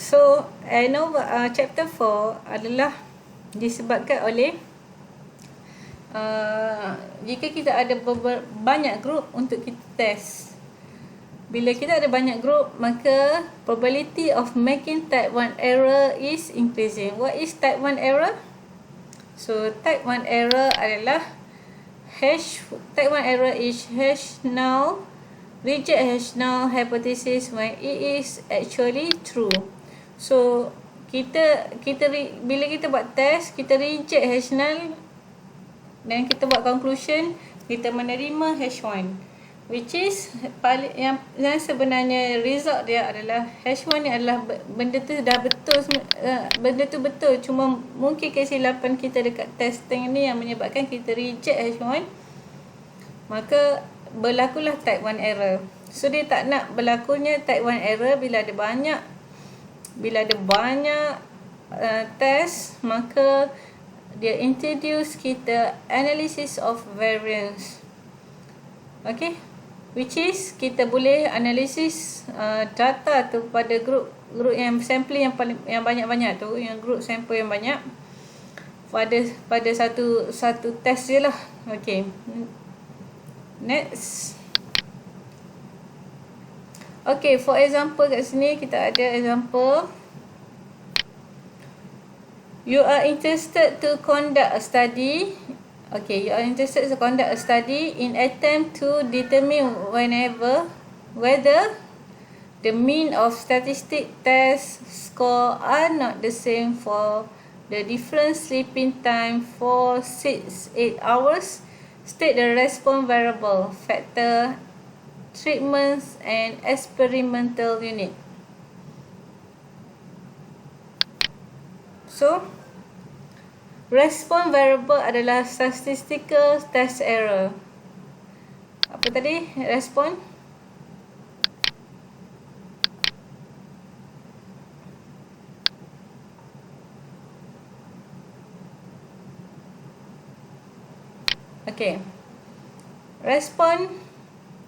So, chapter 4 adalah disebabkan oleh jika kita ada banyak group untuk kita test. Bila kita ada banyak group, maka probability of making type 1 error is increasing. What is type 1 error? So, type 1 error adalah type 1 error is hash null, reject hash null hypothesis when it is actually true. So, bila kita buat test, kita reject hash null dan kita buat conclusion, kita menerima hash 1. Which is yang sebenarnya result dia adalah hash 1 ni adalah benda tu dah betul, benda tu betul, cuma mungkin kesilapan kita dekat testing ni yang menyebabkan kita reject hash 1, maka berlakulah type 1 error. So dia tak nak berlakunya type 1 error bila ada banyak test, maka dia introduce kita analysis of variance. Okay, which is kita boleh analisis data tu pada group yang sampling yang banyak-banyak tu, yang group sampel yang banyak pada satu test je lah. Okay, next. Okay, for example kat sini kita ada example. You are interested to conduct a study. Okay, you are interested to conduct a study in attempt to determine whether the mean of statistic test score are not the same for the different sleeping time for 6-8 hours. State the response variable, factor, treatments and experimental unit. So, response variable adalah statistical test error. Apa tadi? Response? Okay. Response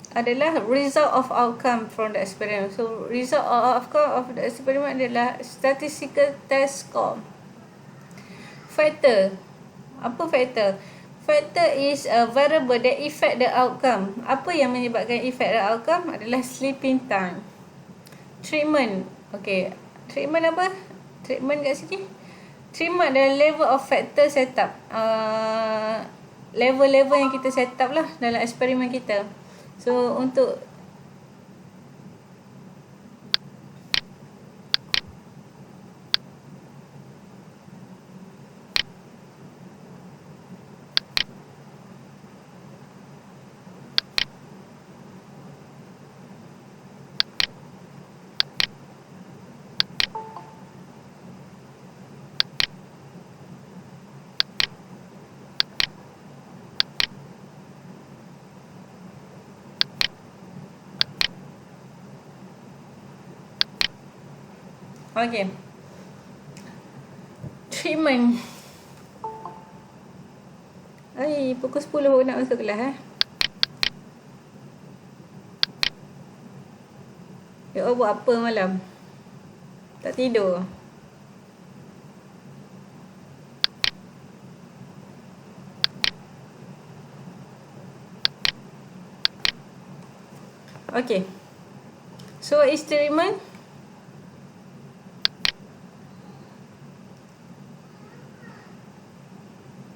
adalah result of outcome from the experiment. So, result of outcome of the experiment adalah statistical test score. Factor. Apa factor? Factor is a variable that affect the outcome. Apa yang menyebabkan effect the outcome adalah sleeping time. Treatment. Okay. Treatment apa? Treatment kat sini. Treatment adalah level of factor setup. Level-level yang kita set up lah dalam eksperimen kita. So, untuk okay. Treatment. Pukul 10 baru nak masuk kelas Ya, buat apa malam? Tak tidur? Okay. So, what is treatment?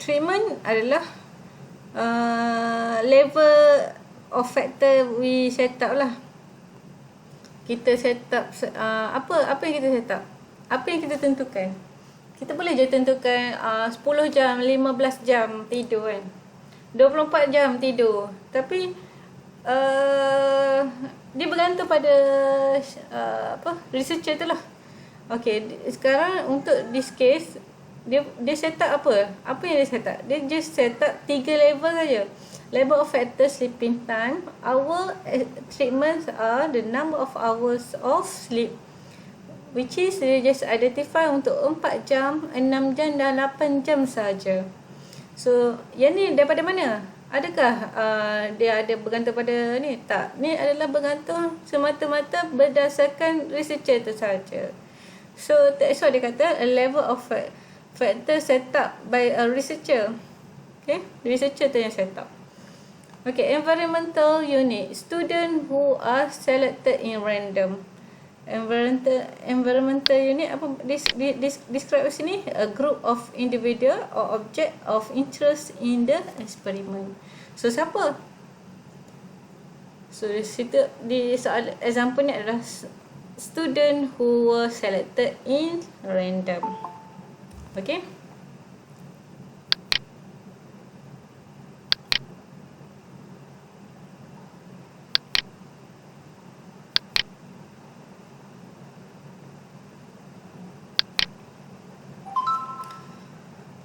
Treatment adalah level of factor we set up lah. Kita set up apa yang kita set up? Apa yang kita tentukan? Kita boleh je tentukan 10 jam, 15 jam tidur kan. 24 jam tidur. Tapi dia bergantung pada researcher tu lah. Okay, sekarang untuk this case dia set up apa? Apa yang dia set up? Dia just set up 3 level saja. Level of factor sleeping time. Our treatments are the number of hours of sleep, which is dia just identify untuk 4 jam, 6 jam dan 8 jam saja. So, yang ni daripada mana? Adakah dia ada bergantung pada ni? Tak. Ni adalah bergantung semata-mata berdasarkan researcher tu saja. So that's why dia kata a level of factor set up by a researcher. Okay, researcher tu yang set up. Okay, environmental unit, student who are selected in random. Environmental unit apa describe sini, a group of individual or object of interest in the experiment. So siapa? So di situ, di soal example ni adalah student who were selected in random. Okay.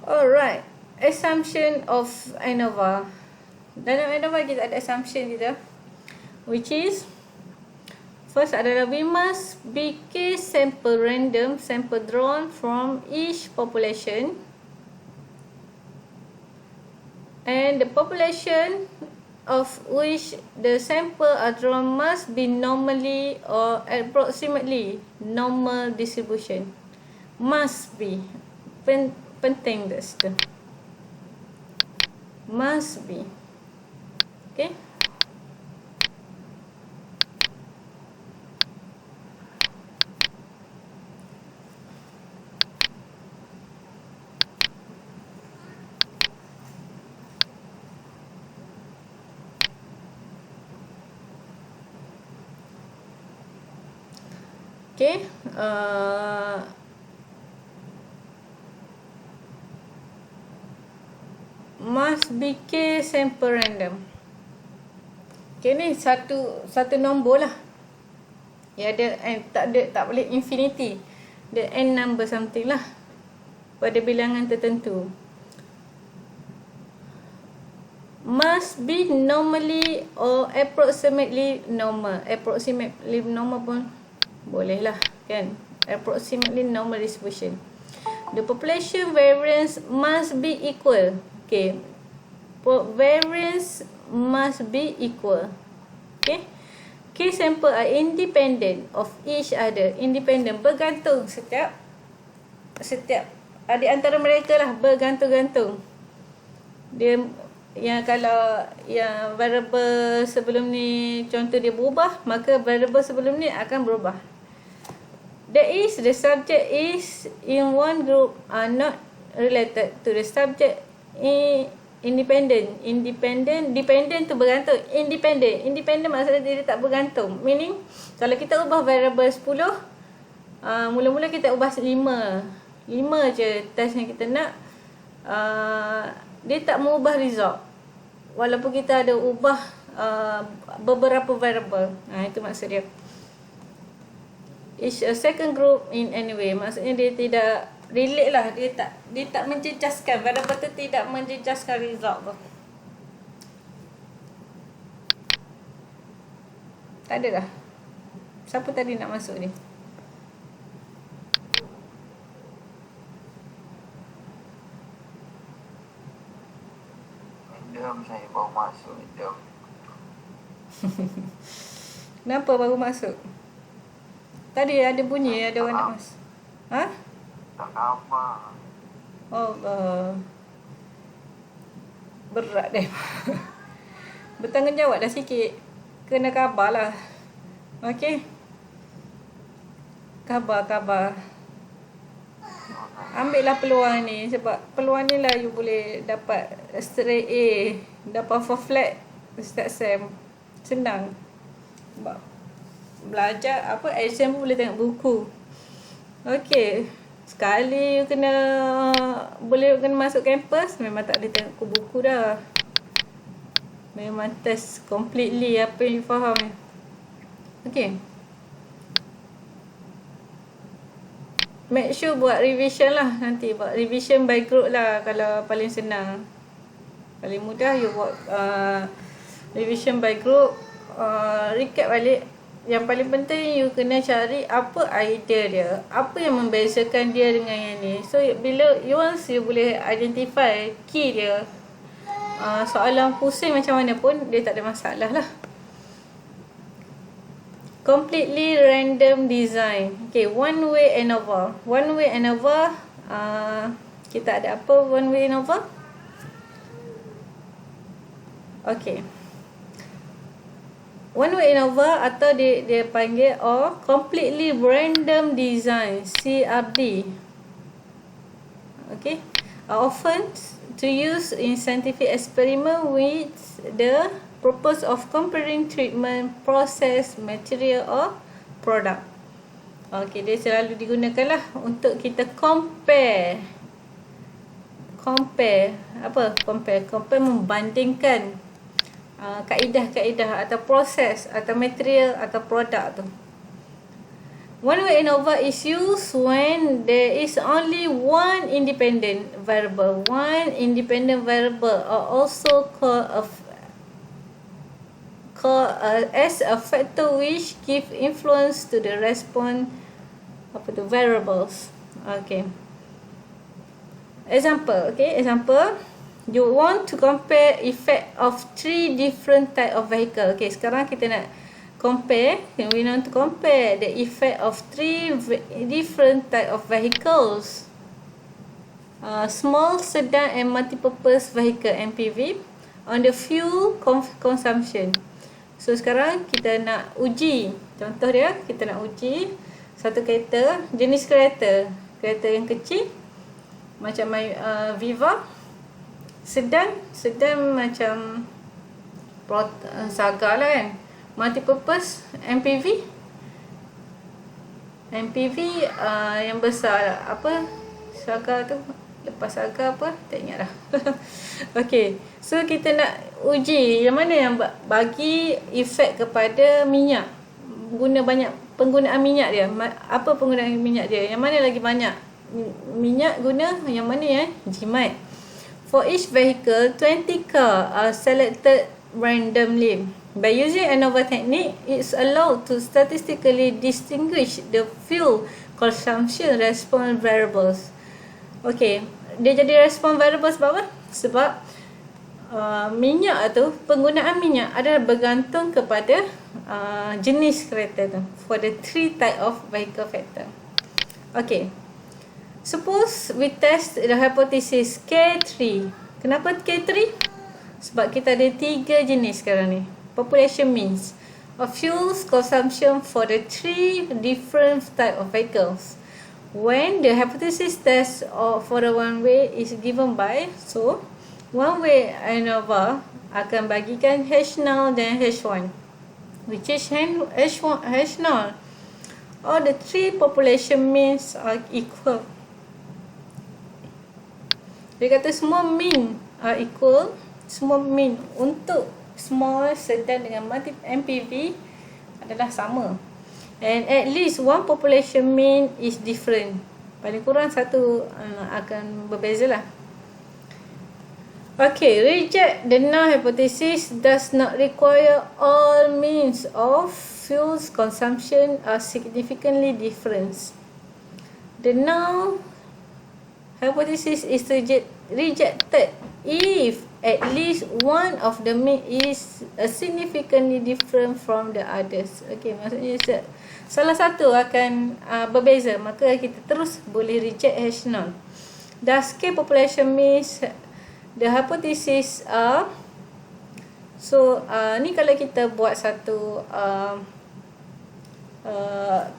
Alright, assumption of ANOVA. Dalam ANOVA kita ada assumption kita, which is first adalah we must be case sample random, sample drawn from each population, and the population of which the sample are drawn must be normally or approximately normal distribution. Must be. Penting dah situ. Must be. Okay. Okay. Must be case sample random. Okay, ni satu nombor lah. Ya, tak boleh infinity. The n number something lah pada bilangan tertentu. Must be normally or approximately normal. Approximately normal pun boleh lah, kan? Approximately normal distribution. The population variance must be equal. Okay, variance must be equal. Okay, case sample are independent of each other. Independent, bergantung setiap di antara mereka lah, bergantung-gantung. Dia yang kalau yang variable sebelum ni contoh dia berubah, maka variable sebelum ni akan berubah. That is, the subject is in one group are not related to the subject independent. Dependent tu bergantung. Independent maksudnya dia tak bergantung. Meaning, kalau kita ubah variable 10, mula-mula kita ubah 5 je test yang kita nak, dia tak mengubah result walaupun kita ada ubah beberapa variable. Itu maksud dia. Is a second group in any way. Maksudnya dia tidak relate lah, dia tak menjejaskan, variable tu tidak menjejaskan result tu. Tak ada dah. Siapa tadi nak masuk ni? Jom, saya baru masuk. Jom. Kenapa baru masuk? Tadi ada bunyi, ada orang nak masuk. Ha? Tak lama. Oh, berat deh. Bertanggungjawab dah sikit. Kena khabar lah. Okey. Khabar. Ambil lah peluang ni. Sebab peluang ni lah you boleh dapat straight A. Dapat 4 flat start SEM. Senang. Sebab belajar apa, exam pun boleh tengok buku. Okey. Sekali you boleh masuk kampus, memang tak ada tengok buku dah. Memang test completely apa yang you faham ni. Okay. Make sure buat revision lah nanti. Buat revision by group lah kalau paling senang. Paling mudah you buat revision by group. Recap balik. Yang paling penting you kena cari apa idea dia, apa yang membezakan dia dengan yang ni. So bila once you boleh identify key dia, soalan pusing macam mana pun dia tak ada masalah lah. completely random design. Okay, one way ANOVA. One way ANOVA, kita ada apa one way ANOVA? Okay. One way ANOVA atau dia panggil completely random design, CRD. Okay. Are often to use in scientific experiment with the purpose of comparing treatment, process, material or product. Okay, dia selalu digunakan lah untuk kita compare. Compare membandingkan kaedah-kaedah atau proses atau material atau produk tu. One way ANOVA is used when there is only one independent variable. One independent variable are also called as a factor which give influence to the response variables. Okay. Example. You want to compare effect of 3 different type of vehicle. Okay, sekarang kita nak compare. We want to compare the effect of 3 different type of vehicles. Small, sedang and multipurpose vehicle (MPV) on the fuel consumption. So sekarang kita nak uji. Contoh dia, kita nak uji satu kereta, jenis kereta yang kecil macam Viva, sedang macam Saga lah kan. Multipurpose MPV yang besar apa Saga tu, lepas Saga apa tak ingat dah. Okay, so kita nak uji yang mana yang bagi efek kepada minyak, guna banyak penggunaan minyak dia. Apa penggunaan minyak dia, yang mana lagi banyak minyak guna, yang mana yang jimat. For each vehicle, 20 car are selected randomly. By using ANOVA technique, it's allowed to statistically distinguish the fuel consumption response variables. Okay, dia jadi response variable sebab apa? Sebab minyak tu, penggunaan minyak adalah bergantung kepada jenis kereta tu. For the 3 type of vehicle factor. Okay. Suppose we test the hypothesis K3. Kenapa K3? Sebab kita ada 3 jenis sekarang ni. Population means of fuels consumption for the 3 different type of vehicles. When the hypothesis test for the one way is given by, so one way ANOVA akan bagikan H0 dan H1, which is H1, H0. All the 3 population means are equal. Dia kata semua mean are equal. Semua mean untuk small, sedang dengan multi MPV adalah sama. And at least one population mean is different. Paling kurang satu akan berbeza lah. Okay, reject the null hypothesis does not require all means of fuels consumption are significantly different. The null hypothesis is rejected if at least one of the mean is significantly different from the others. Okay, maksudnya salah satu akan berbeza, maka kita terus boleh reject H0. Does K population means the hypothesis so ni kalau kita buat satu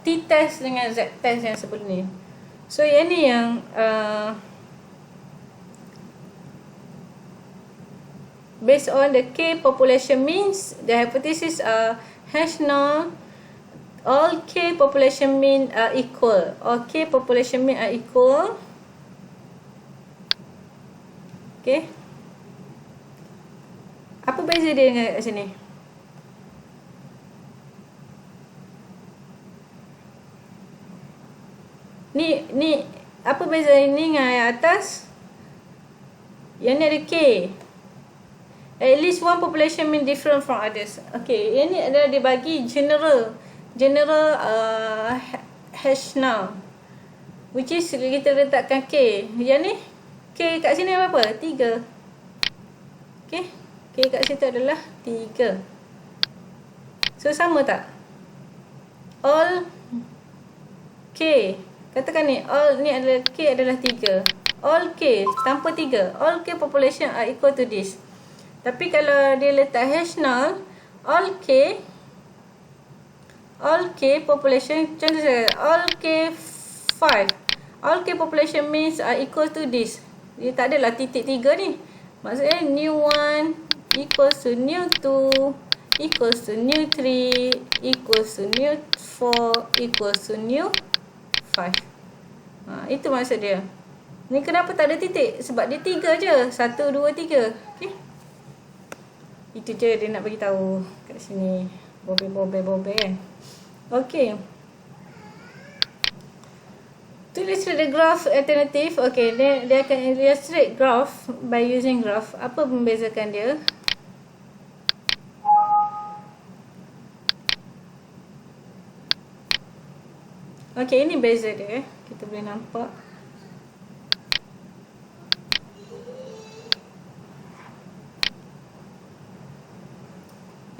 T-test dengan Z-test yang sebelum ni. So yang ni yang based on the K population means, the hypothesis H0, all K population mean are equal. All K population mean are equal. Okay. Apa beza dia dengan kat sini? Ni apa beza ini dengan yang atas? Yang ni ada K. At least one population mean different from others. Okay, yang ni adalah dia bagi general H0, which is kita letakkan K. Yang ni K kat sini berapa? 3. Okay, K kat situ adalah 3. So sama tak? all K. Katakan ni, all ni adalah K adalah 3. All K tanpa 3. All K population are equal to this. Tapi kalau dia letak H0, all K population, contoh saya, all K 5. All K population means are equal to this. Dia tak adalah titik 3 ni. Maksudnya new 1 equals to new 2 equals to new 3 equals to new 4 equals to new 5. Itu maksud dia. Ni kenapa tak ada titik? Sebab dia 3 je. 1, 2, 3. Okay. Itu je dia nak bagi tahu kat sini. Bobe kan. Okay. To illustrate the graph alternative, okay, dia akan illustrate graph by using graph. Apa membezakan dia? Okay, ini beza dia. Kita boleh nampak.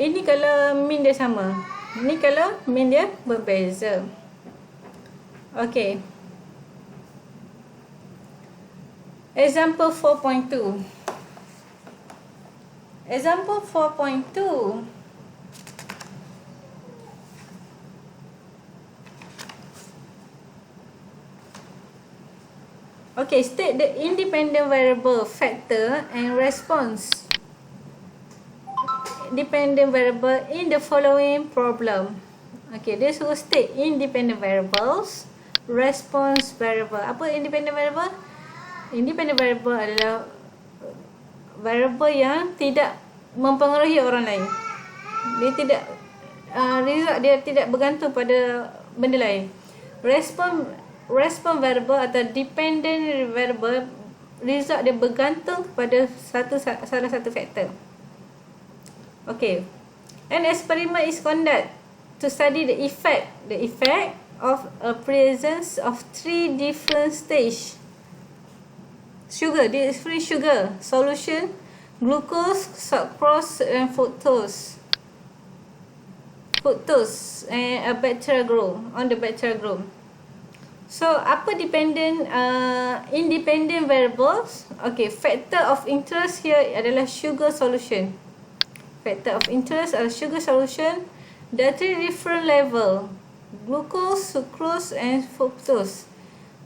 Ini kalau mean dia sama. Ini kalau mean dia berbeza. Okay. Example 4.2. Example 4.2. Okay, state the independent variable factor and response. Dependent variable in the following problem. Okay, dia suruh state independent variables, response variable. Apa independent variable? Independent variable adalah variable yang tidak mempengaruhi orang lain. Dia tidak result dia tidak bergantung pada benda lain. Response variable atau dependent variable, result dia bergantung kepada salah satu faktor. Okay. An experiment is conducted to study the effect of a presence of 3 different stage. Sugar, this is free sugar solution, glucose, sucrose and fructose. And a bacteria grow on the bacteria grow. So, apa independent variables? Okay, factor of interest here adalah sugar solution. Factor of interest adalah sugar solution. There are 3 different level: glucose, sucrose and fructose.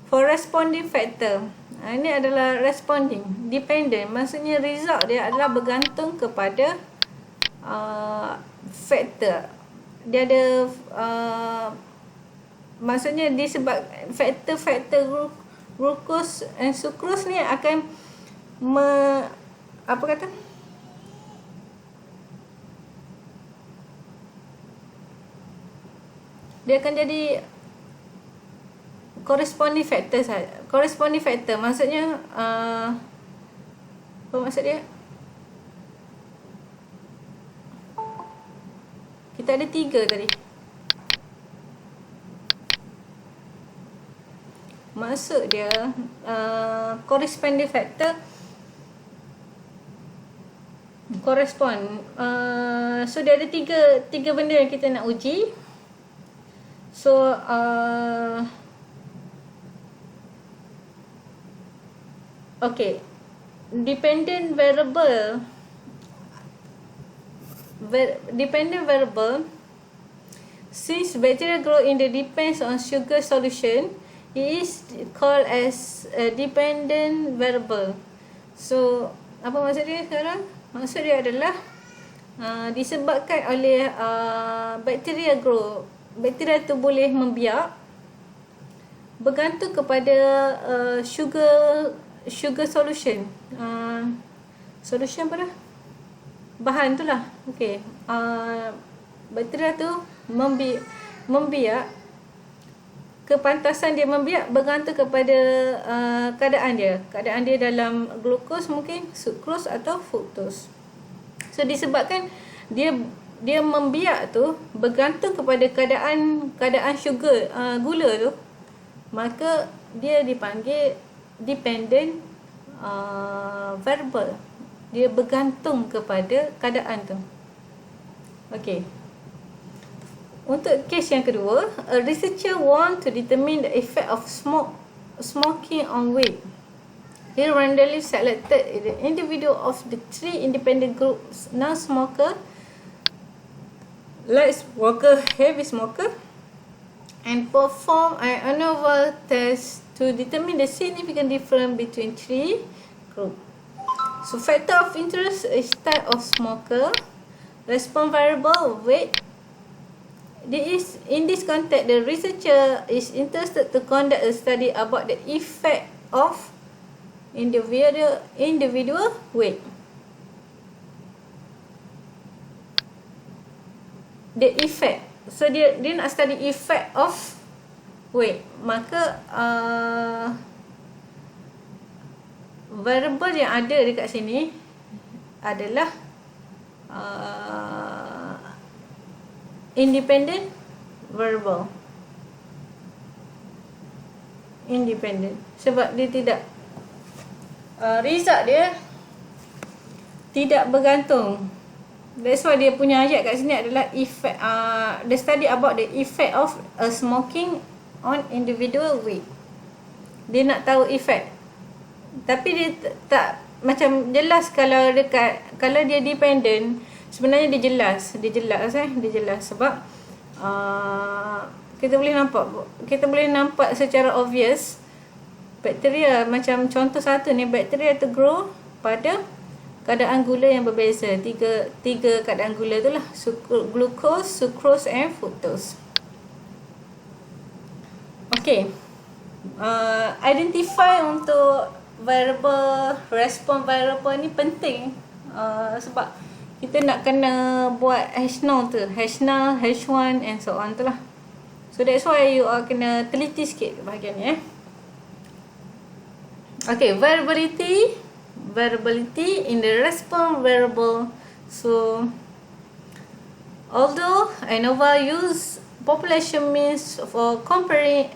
For responding factor, ini adalah responding, dependent. Maksudnya result dia adalah bergantung kepada factor. Dia ada maksudnya disebab faktor glucose and sucrose ni akan dia akan jadi corresponding factor saja. Corresponding factor maksudnya apa maksud dia? Kita ada 3 tadi. Maksud dia corresponding factor correspond. So dia ada tiga benda yang kita nak uji. So okay, dependent variable since bacteria grow in the depends on sugar solution, it is called as a dependent variable. So apa maksud dia sekarang? Maksud dia adalah disebabkan oleh bakteria grow. Bakteria tu boleh membiak bergantung kepada sugar solution. Solution apa dah? Bahan tu lah. Okay. Bakteria tu membiak. Kepantasan dia membiak bergantung kepada keadaan dia. Keadaan dia dalam glukos mungkin, sucrose atau fructose. So disebabkan dia membiak tu bergantung kepada keadaan sugar gula tu, maka dia dipanggil dependent variable. Dia bergantung kepada keadaan tu. Okey. Untuk kes yang kedua, a researcher want to determine the effect of smoking on weight. He randomly selected the individual of the 3 independent groups: non-smoker, light smoker, heavy smoker, and perform an ANOVA test to determine the significant difference between 3 groups. So factor of interest is type of smoker, response variable, weight. In this context, the researcher is interested to conduct a study about the effect of individual weight. The effect. So dia nak study effect of weight. Maka variable yang ada dekat sini adalah independent variable. Independent. Sebab dia tidak result dia tidak bergantung. That's why dia punya ayat kat sini adalah effect, the study about the effect of smoking on individual weight. Dia nak tahu effect. Tapi dia tak macam jelas kalau dia dependent, sebenarnya dia jelas sebab kita boleh nampak secara obvious bakteria. Macam contoh satu ni, bakteria tu grow pada keadaan gula yang berbeza. Tiga keadaan gula tu lah: glucose, sucrose and fructose. Okay, identify untuk variable, response variable ni penting, sebab kita nak kena buat H0 tu, H0, H1 and so on tu lah. So that's why you kena teliti sikit bahagian ni. Okay, variability in the response variable. So although ANOVA use population means for comparing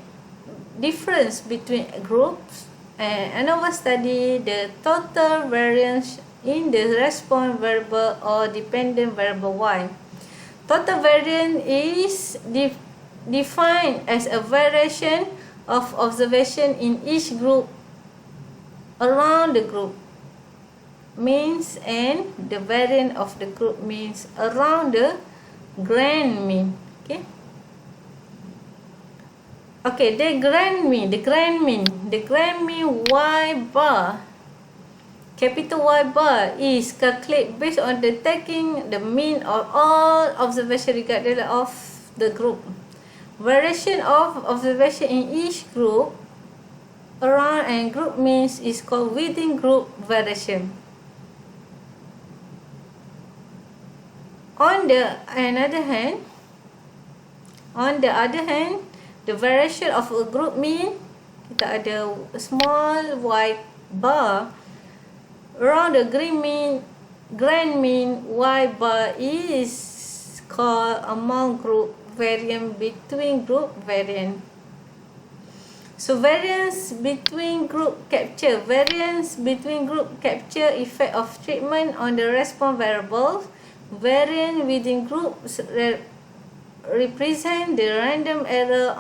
difference between groups, and ANOVA study the total variance in the response variable or dependent variable Y. Total variance is defined as a variation of observation in each group around the group means, and the variance of the group means around the grand mean. Okay, the grand mean Y bar, capital Y bar, is calculated based on the taking the mean of all observation regardless of the group. Variation of observation in each group around and group means is called within group variation. On the other hand, the variation of a group mean, kita ada small y bar around the grand mean Y bar is called among group variance between group variance. So variance between group capture effect of treatment on the response variables. Variance within groups represent the random error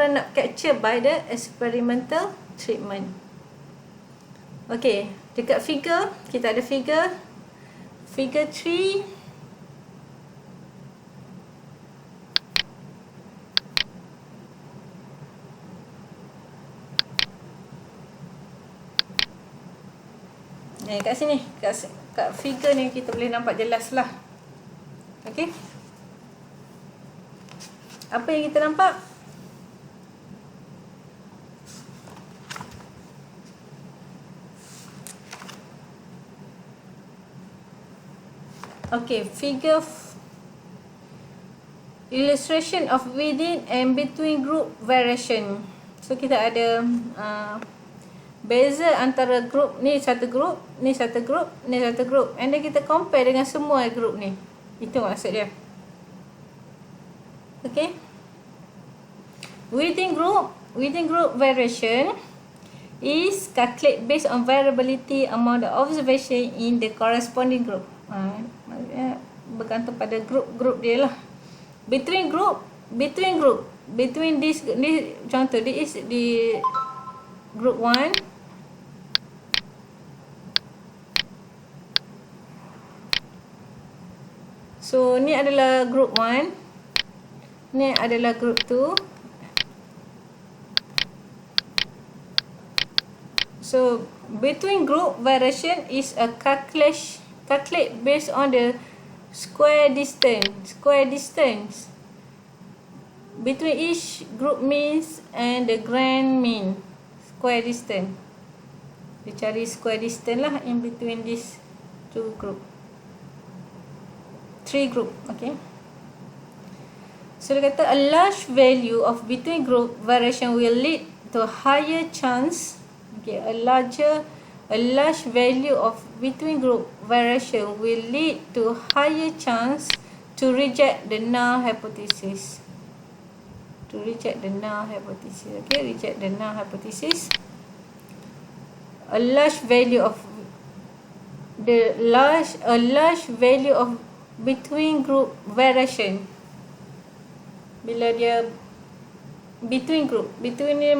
not captured by the experimental treatment. Okay, dekat figure kita ada figure 3. Kat sini, kat figure ni kita boleh nampak jelas lah. Okay, apa yang kita nampak? Okay, figure illustration of within and between group variation. So kita ada beza antara group ni, satu group, ni satu group, ni satu group, and then kita compare dengan semua group ni. Itu maksud dia. Okay, within group variation is calculated based on variability among the observation in the corresponding group. Maksudnya bergantung pada group dia lah. between this contoh, this is di group 1. So ni adalah group 1, ni adalah group 2. So between group variation is a calculate based on the square distance between each group means and the grand mean. Square distance, dia cari square distance lah in between these three group. Okay, so dia kata a large value of between group variation will lead to a higher chance. Okay, a large value of between group variation will lead to higher chance to reject the null hypothesis. Okay, reject the null hypothesis. A large value of between group variation. Bila dia between ni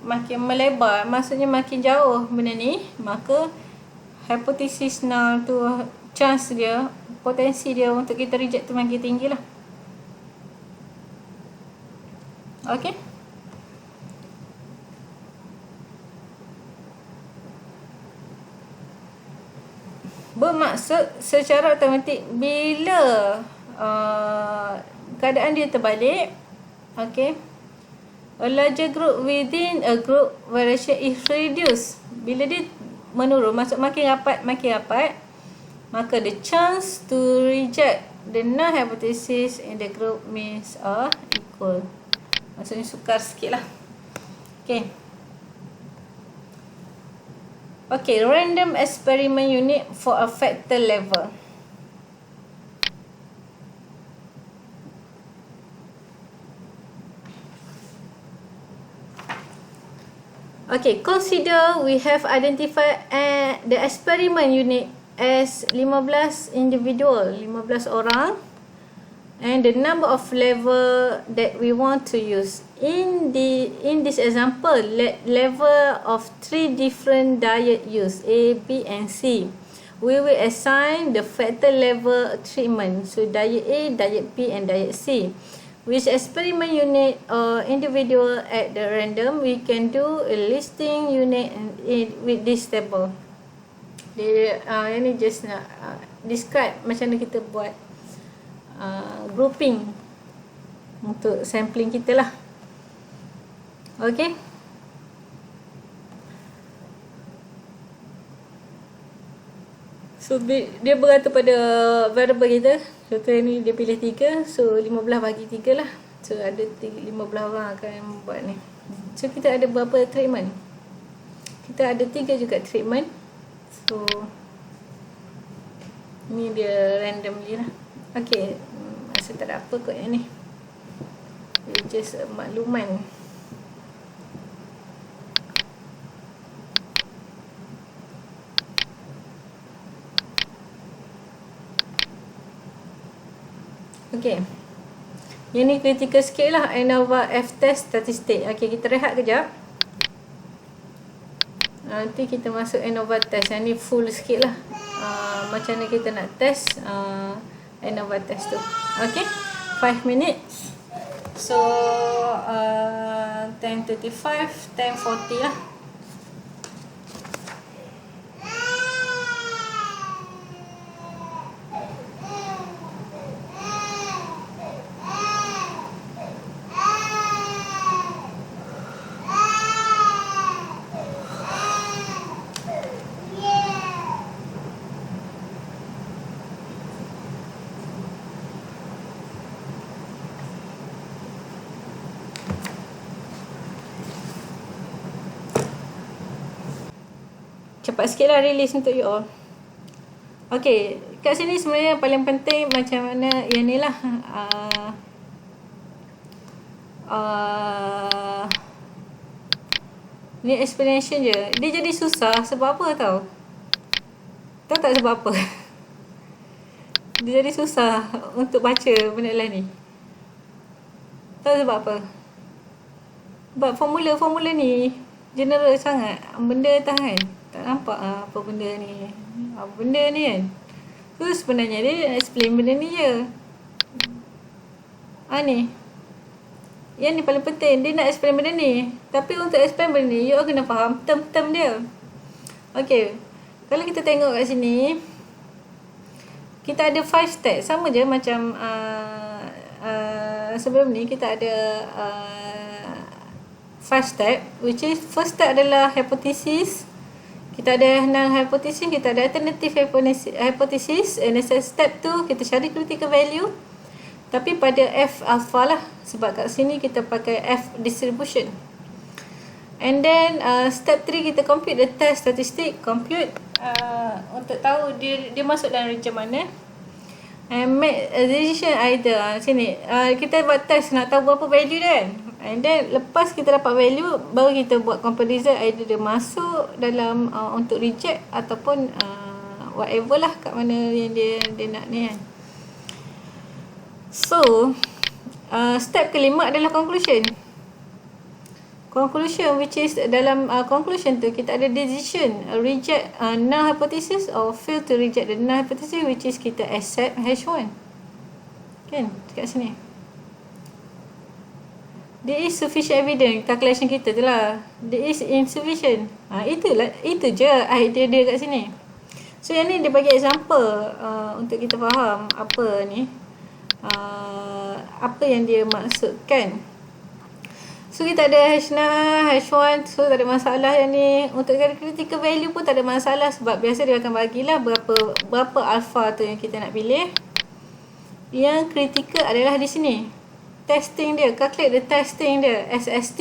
makin melebar, maksudnya makin jauh benda ni, maka hipotesis null tu, chance dia, potensi dia untuk kita reject tu makin tinggi lah. Okay, bermaksud secara automatik bila keadaan dia terbalik, okay, a larger group within a group variation is reduced. Bila dia menurun, maksud makin rapat, maka the chance to reject the null hypothesis in the group means are equal. Maksudnya sukar sikit lah. Okay. Okay, random experiment unit for a factor level. Okay, consider we have identified the experiment unit as 15 individual, 15 orang, and the number of level that we want to use. In this example, level of 3 different diet used, A, B and C. We will assign the factor level treatment. So diet A, diet B and diet C. Which experiment unit or individual at the random, we can do a listing unit with this table. Ini just nak describe macam mana kita buat grouping untuk sampling kita lah. Okay. So dia bergantung pada variable kita. Contoh ni dia pilih 3, so 15 bagi 3 lah. So ada 15 orang akan buat ni. So kita ada berapa treatment? Kita ada 3 juga treatment. So ni dia randomly lah. Okay, rasa tak ada apa kot yang ni. Dia just makluman. Okay, yang ni kritikal sikit lah, ANOVA F-test statistik. Okay, kita rehat kejap. Nanti kita masuk ANOVA test. Yang ni full sikit lah, macam mana kita nak test ANOVA test tu. Okay, 5 minutes. So 10:35, 10:40 lah. Cepat sikit lah release untuk you all. Okay, kat sini sebenarnya yang paling penting macam mana yang ni lah. Ni explanation je. Dia jadi susah sebab apa tau? Tahu tak sebab apa? Dia jadi susah untuk baca benda lah ni. Tahu sebab apa? Sebab formula ni general sangat. Benda kan tak nampak apa benda ni. Benda ni kan. So sebenarnya dia explain benda ni je. Ni. Yang ni paling penting. Dia nak explain benda ni. Tapi untuk explain benda ni, you all kena faham term-term dia. Okay. Kalau kita tengok kat sini, kita ada 5 step. Sama je macam sebelum ni kita ada 5 step. Which is first step adalah hypothesis. Kita ada null hypothesis. Kita ada alternative hypothesis. And then step 2 kita cari critical value. Tapi pada F alpha lah. Sebab kat sini kita pakai F distribution. And then step 3 kita compute the test statistic. Compute untuk tahu dia masuk dalam region mana. And make a decision either. Sini kita buat test nak tahu berapa value dia kan. And then lepas kita dapat value, baru kita buat comparison either dia masuk dalam untuk reject ataupun whatever lah kat mana yang dia nak ni kan. So step kelima adalah conclusion. Conclusion which is dalam conclusion tu kita ada decision reject null hypothesis or fail to reject the null hypothesis, which is kita accept H1 kan kat sini. There is sufficient evidence, calculation kita tu lah. There is insufficient. Itu je idea dia kat sini. So yang ni dia bagi example untuk kita faham apa ni, apa yang dia maksudkan. So kita ada H0, H1, so tak ada masalah yang ni. Untuk critical value pun tak ada masalah sebab biasa dia akan bagilah berapa alpha tu yang kita nak pilih. Yang critical adalah di sini. Testing dia, calculate the testing dia. SST,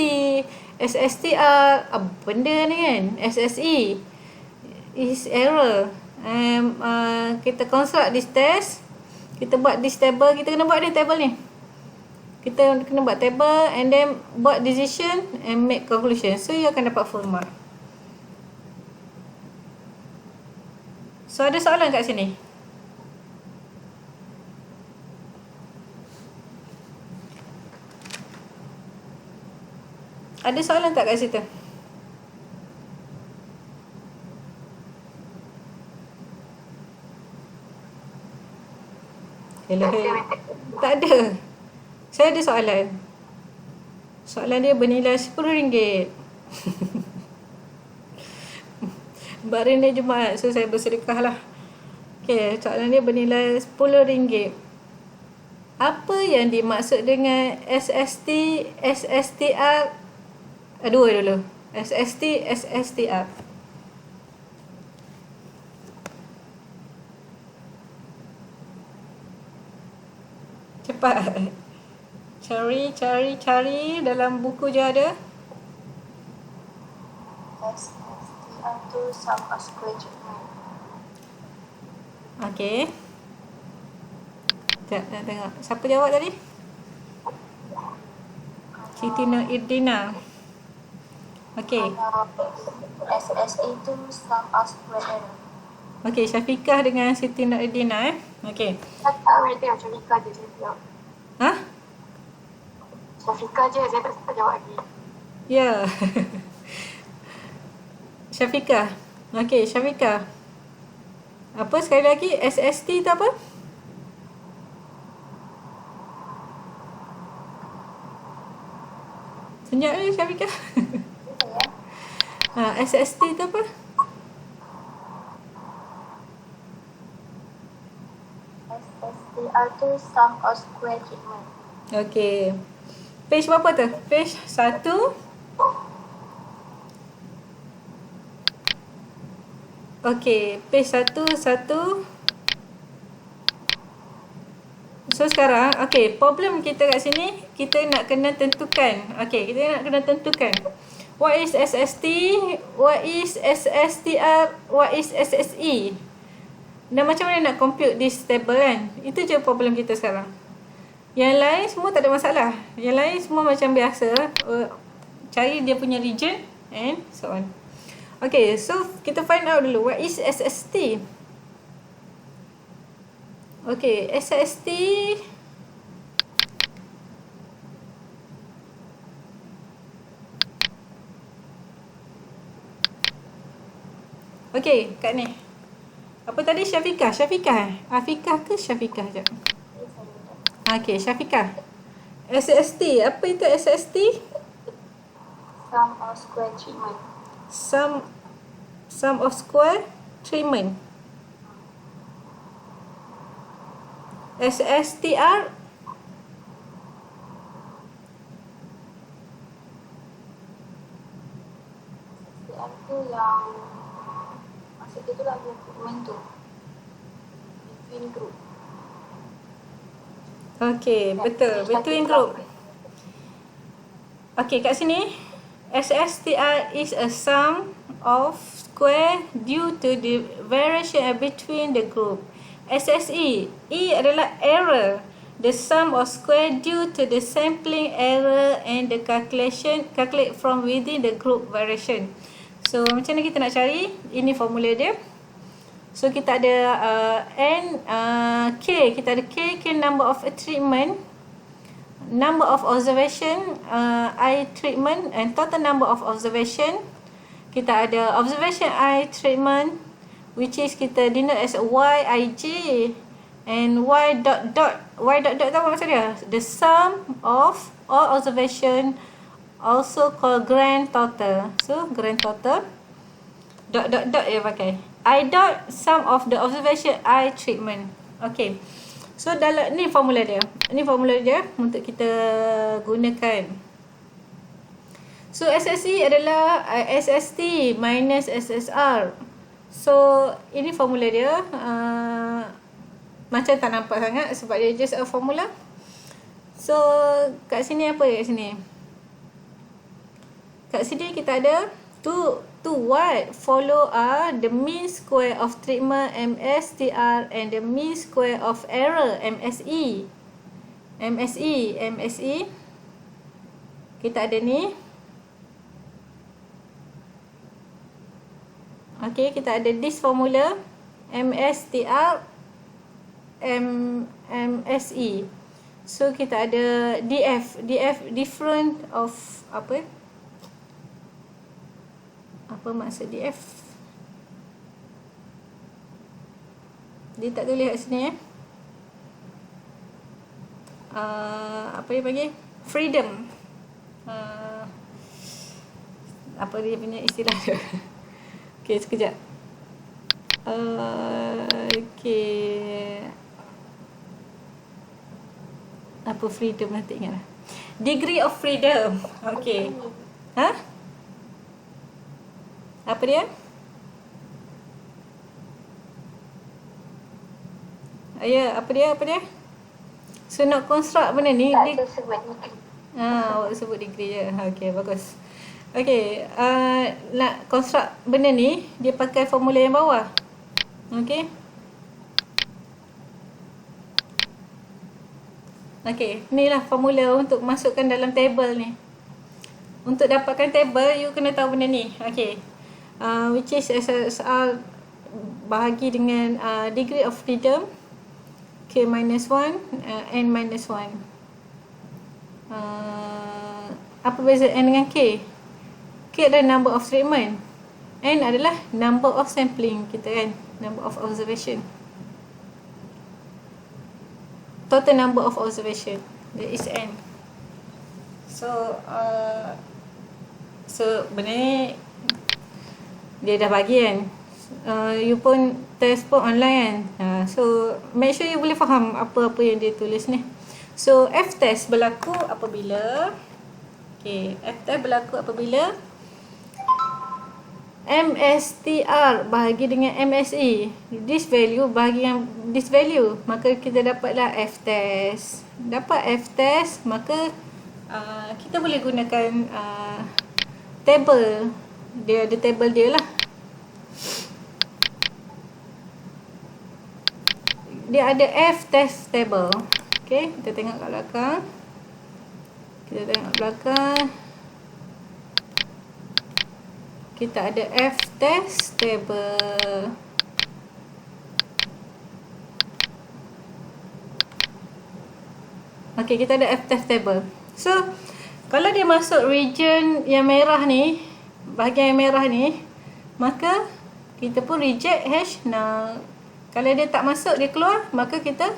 SSTR, benda ni kan. SSE is error. Kita construct this test. Kita buat this table, kita kena buat ni table ni. Kita kena buat table and then buat decision and make conclusion. So you akan dapat full mark. So ada soalan kat sini? Ada soalan tak kat situ? Hello. Tak ada. Saya ada soalan. Soalan dia bernilai RM10. Hari ni Jumaat, so saya bersedekah lah. Okay, soalan dia bernilai RM10. Apa yang dimaksud dengan SST, SSTR? Dua dulu. SST, SSTR. Cepat. Cari dalam buku je ada. SSTR tu sum of square treatment. Okey. Sekejap nak tengok. Siapa jawab tadi? Siti Nuriddina. Okey. SSA tu sum of square error. Okey, Syafiqah dengan Siti Nuriddina Okey. Nanti macam Syafiqah je saya jawab. Ha? Syafiqah je, saya tak jawab lagi. Ya. Syafiqah. Okey, Syafiqah. Apa sekali lagi? SST tu apa? Senyap ni Syafiqah. SST tu apa? SSTR tu sum of square treatment. Okey. Page berapa tu? Page 1. Okey, page 1. So sekarang, okey, problem kita kat sini, kita nak kena tentukan. Okey, kita nak kena tentukan. What is SST? What is SSTR? What is SSE? Dan macam mana nak compute this table kan? Itu je problem kita sekarang. Yang lain semua tak ada masalah. Yang lain semua macam biasa. Cari dia punya region and so on. Okay, so kita find out dulu what is SST. Okay, SST Okey, kat ni. Apa tadi Syafiqah? Afikah ke Syafiqah jap. Okey, Syafiqah. SST, apa itu SST? Sum of square treatment. Sum of square treatment. SSTR STR tu yang maksud dia tu lah treatment tu. Between group. Okey, betul. Between group. Okey, kat sini SSTR is a sum of square due to the variation between the group. SSE, E adalah error. The sum of square due to the sampling error and the calculate from within the group variation. So macam mana kita nak cari? Ini formula dia. So kita ada K, kita ada K number of treatment, number of observation, I treatment and total number of observation. Kita ada observation I treatment, which is kita denote as YIJ, and Y dot dot tu apa maksud dia? The sum of all observation, also called grand total. So grand total dot dot dot dia pakai. I dot sum of the observation I treatment. Okay. So dalam ni formula dia. Ini formula dia untuk kita gunakan. So SSE adalah SST minus SSR. So ini formula dia. Macam tak nampak sangat sebab dia just a formula. So kat sini apa kat sini? Kat sini kita ada to what follow are the mean square of treatment MSTR and the mean square of error MSE. Kita ada ni. Okay, kita ada this formula MSTR MSE. So kita ada DF different of apa maksud DF? Dia tak tulis kat sini apa dia panggil? Freedom. Apa dia punya istilah dia? Okey, sekejap. Okey. Apa freedom nanti ingatlah. Degree of freedom. Okey. Ha? Apa dia? Ya, apa dia? So nak construct benda ni Tak ada sebut degree. awak sebut degree je. Okey, bagus. Okey, nak construct benda ni dia pakai formula yang bawah. Okey. Okey, inilah formula untuk masukkan dalam table ni. Untuk dapatkan table, you kena tahu benda ni. Okey. Which is SSR bahagi dengan degree of freedom K minus 1 N minus 1. Apa beza N dengan K? K adalah number of treatment, N adalah number of sampling kita kan, number of observation, total number of observation, that is N. So benda ni dia dah bagi kan. You pun test pun online kan. So make sure you boleh faham apa-apa yang dia tulis ni. So F test berlaku apabila MSTR bahagi dengan MSE, this value bahagi dengan this value, maka kita dapatlah F test. Dapat F test, maka kita boleh gunakan table. Dia ada table dia lah. Dia ada F test table. Okay, kita tengok kat belakang. Kita ada F test table. Okay, kita ada F test table. So, kalau dia masuk region yang merah ni, bahagian yang merah ni, maka kita pun reject hash null. Kalau dia tak masuk, dia keluar, maka kita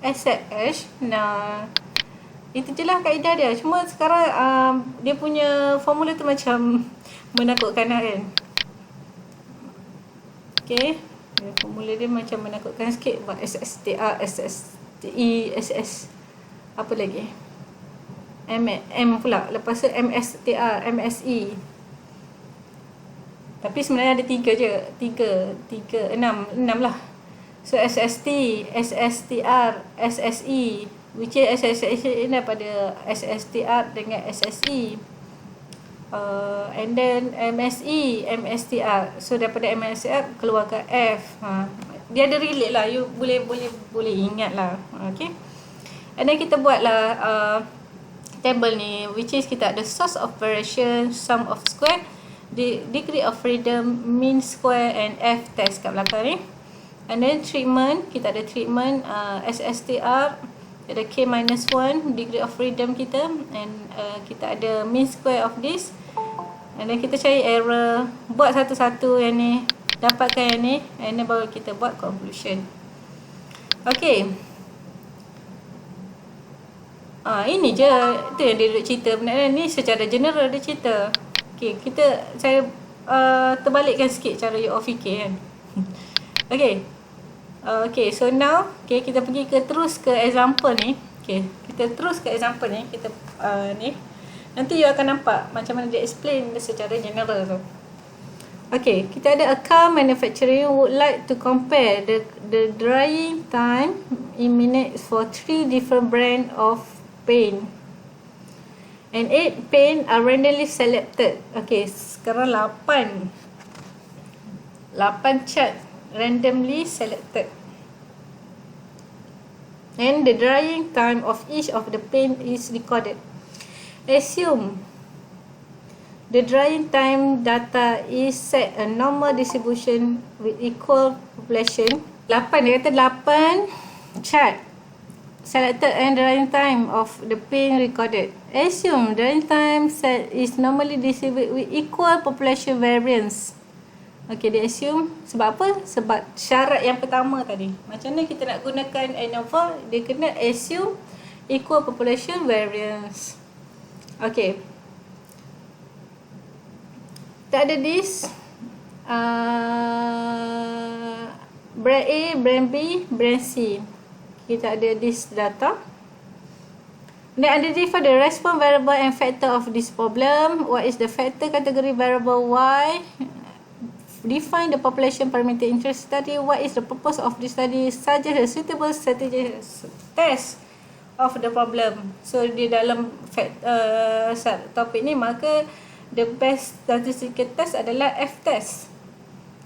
accept hash null. Itu je lah kaedah dia. Cuma sekarang dia punya formula tu macam menakutkan lah kan. Okay, formula dia macam menakutkan sikit. Buat SSTR, SSTE, SS apa lagi, M pula. Lepas tu MSTR, MSE. Tapi sebenarnya ada 3 je. 6 lah. So SST, SSTR, SSE, which is SSE ni daripada SSTR dengan SSE. And then MSE, MSTR. So daripada MSTR keluar ke F. Dia ada relate lah. You boleh ingat lah. Okay. And then kita buat lah table ni, which is kita ada source of variation, sum of square, degree of freedom, mean square and F test kat belakang ni. And then treatment, kita ada treatment SSTR, ada K-1 degree of freedom kita, and kita ada mean square of this. And then kita cari error, buat satu-satu yang ni, dapatkan yang ni, and then baru kita buat conclusion. Okay. Ini je, tu yang dia duduk cerita. Sebenarnya ni secara general dia cerita. Okay, saya terbalikkan sikit cara you all fikir kan. Okay. Okay, so now kita pergi terus ke example ni. Okay, kita terus ke example ni. Kita ni nanti you akan nampak macam mana dia explain secara general tu. Okay, kita ada a car manufacturer would like to compare the drying time in minutes for 3 different brand of paint. And 8 paint are randomly selected. Okay, sekarang 8 chart randomly selected. And the drying time of each of the paint is recorded. Assume the drying time data is set a normal distribution with equal population. 8, dia kata 8 chart selected and drying time of the paint recorded. Assume drying time set is normally distributed with equal population variance. Okay, dia assume sebab apa? Sebab syarat yang pertama tadi. Macam mana kita nak gunakan ANOVA? Dia kena assume equal population variance. Okay. Tak ada this brand A, brand B, brand C. Kita ada this data. Then identify the response variable and factor of this problem. What is the factor category variable Y? Define the population parameter interest study. What is the purpose of this study? Suggest a suitable strategy test of the problem. So di dalam topik ni, maka the best statistical test adalah F test.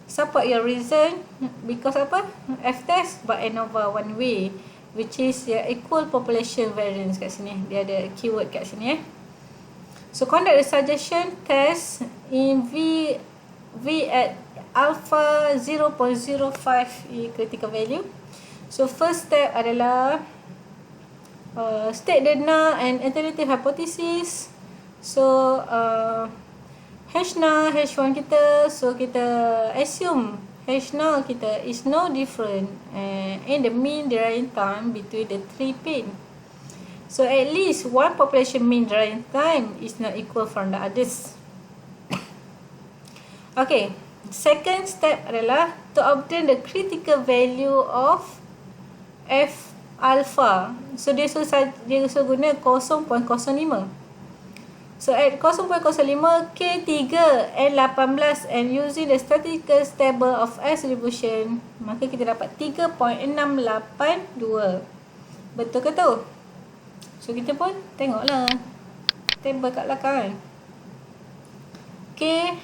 Support your reason because apa? F test by ANOVA one way, which is equal population variance kat sini. Dia ada keyword kat sini So conduct a suggestion test in V at alpha 0.05 critical value. So first step adalah state the null and alternative hypothesis. So H null, H1 kita, so kita assume H null kita is no different in the mean drying time between the 3 paint. So at least one population mean drying time is not equal from the others. Okay, second step adalah to obtain the critical value of F alpha. So dia suruh guna 0.05. So at 0.05 K3 N18 and using the statistical table of S distribution, maka kita dapat 3.682. Betul ke tu? So kita pun tengoklah table kat belakang. K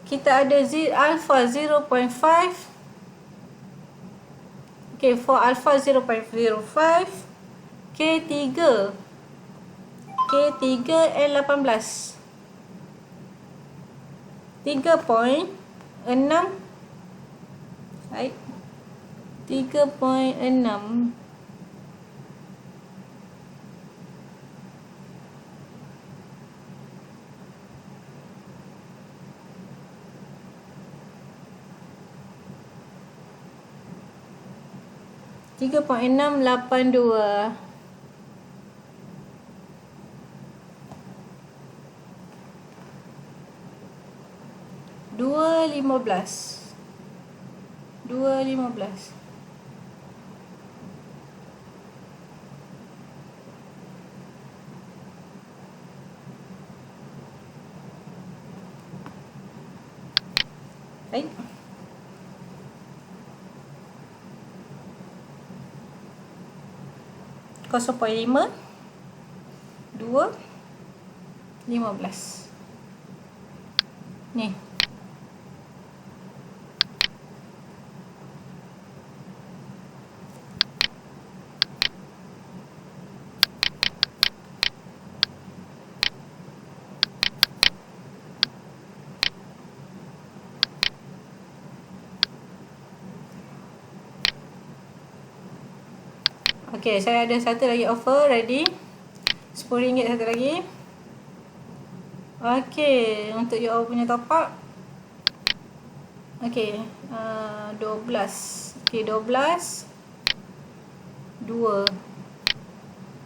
kita ada alpha 0.5. Okay, for alpha 0.05, K3 N18 3.6, right? 3.6 3.682. Dua lima belas. Baik. Kosong poin 5. 2. 15. Ni. Okey, saya ada satu lagi offer ready. RM10 satu lagi. Okey, untuk you all punya top up. Okey, 12. Okey, 12 2.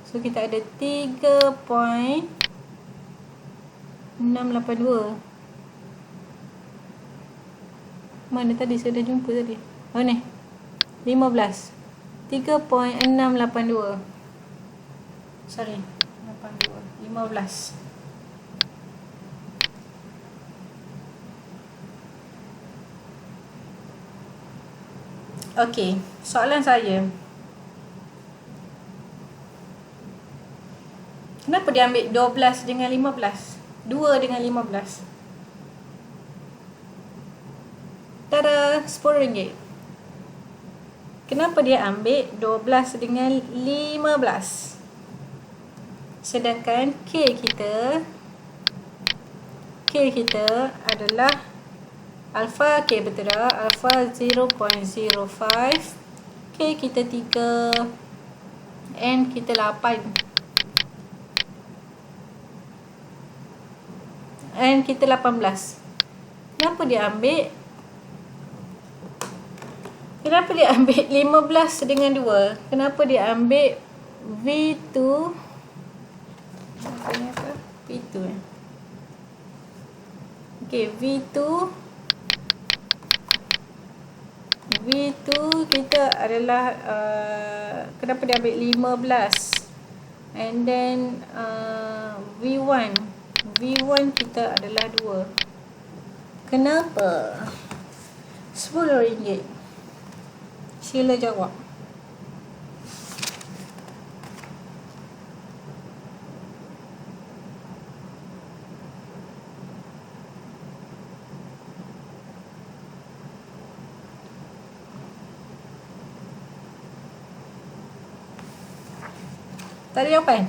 So kita ada 3.682. Mana tadi saya dah jumpa tadi? Oh ni. 15. 3.682. Sorry, 82. 15. Okey, soalan saya. Kenapa dia ambil 12 dengan 15? 2 dengan 15. Tada, RM10. Kenapa dia ambil 12 dengan 15? Sedangkan K kita adalah alpha K, betul tak? Alpha 0.05. K kita 3. N kita 8. N kita 18. Kenapa dia ambil 15 dengan 2? Kenapa dia ambil V2? Apa? V2 Okey, V2 kita adalah kenapa dia ambil 15? And then V1 kita adalah 2. Kenapa? RM10. Sila jawab. Tak ada jawapan?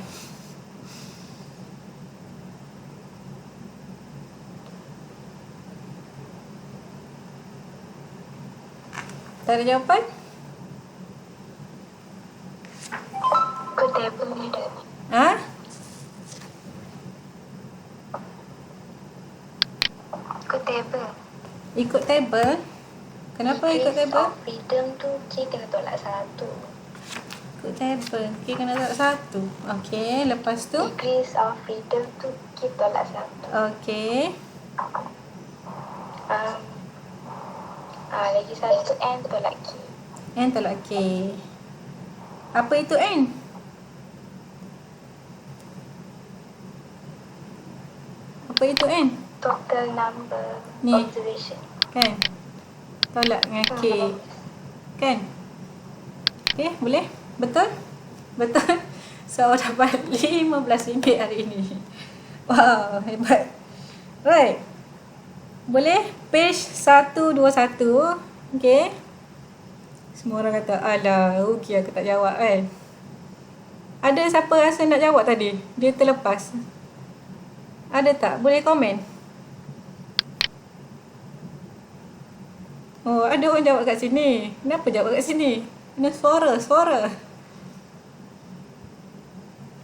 Tak ada jawapan? Ikut table ni dah. Ha? Ikut table. Ikut table? Kenapa ikut table? Of freedom tu kita tolak 1. Ikut table. Okey, kena tolak 1. Okey, lepas tu? Degrees of freedom tu kita tolak 1. Okey. Lagi satu N tolak K. N tolak K. Apa itu N? Apa itu N? Total number Ni. observation. Kan? Tolak dengan K. Kan? Okey, boleh? Betul? Betul? So, dapat RM15 hari ini. Wow, hebat. Right. Boleh? Page 121. Okey. Semua orang kata, alah, okey aku tak jawab kan. Ada siapa rasa nak jawab tadi? Dia terlepas. Ada tak? Boleh komen. Oh, ada orang jawab kat sini. Kenapa jawab kat sini? Kena suara.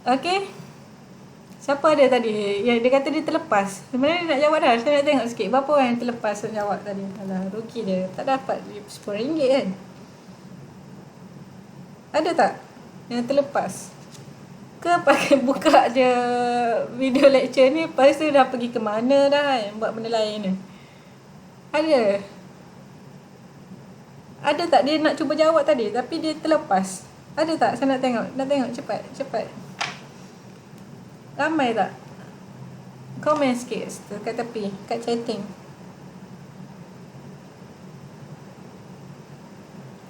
Okey. Siapa ada tadi? Yang dia kata dia terlepas. Sebenarnya dia nak jawab dah. Saya nak tengok sikit. Berapa orang yang terlepas nak jawab tadi? Alah, rugi dia. Tak dapat RM10 kan? Ada tak yang terlepas? Ke pakai buka je video lecture ni, lepas tu dah pergi ke mana dah kan, buat benda lain ni. Ada? Ada tak dia nak cuba jawab tadi tapi dia terlepas? Ada tak? Saya nak tengok. Nak tengok cepat. Ramai tak? Komen sikit kat tepi, kat chatting.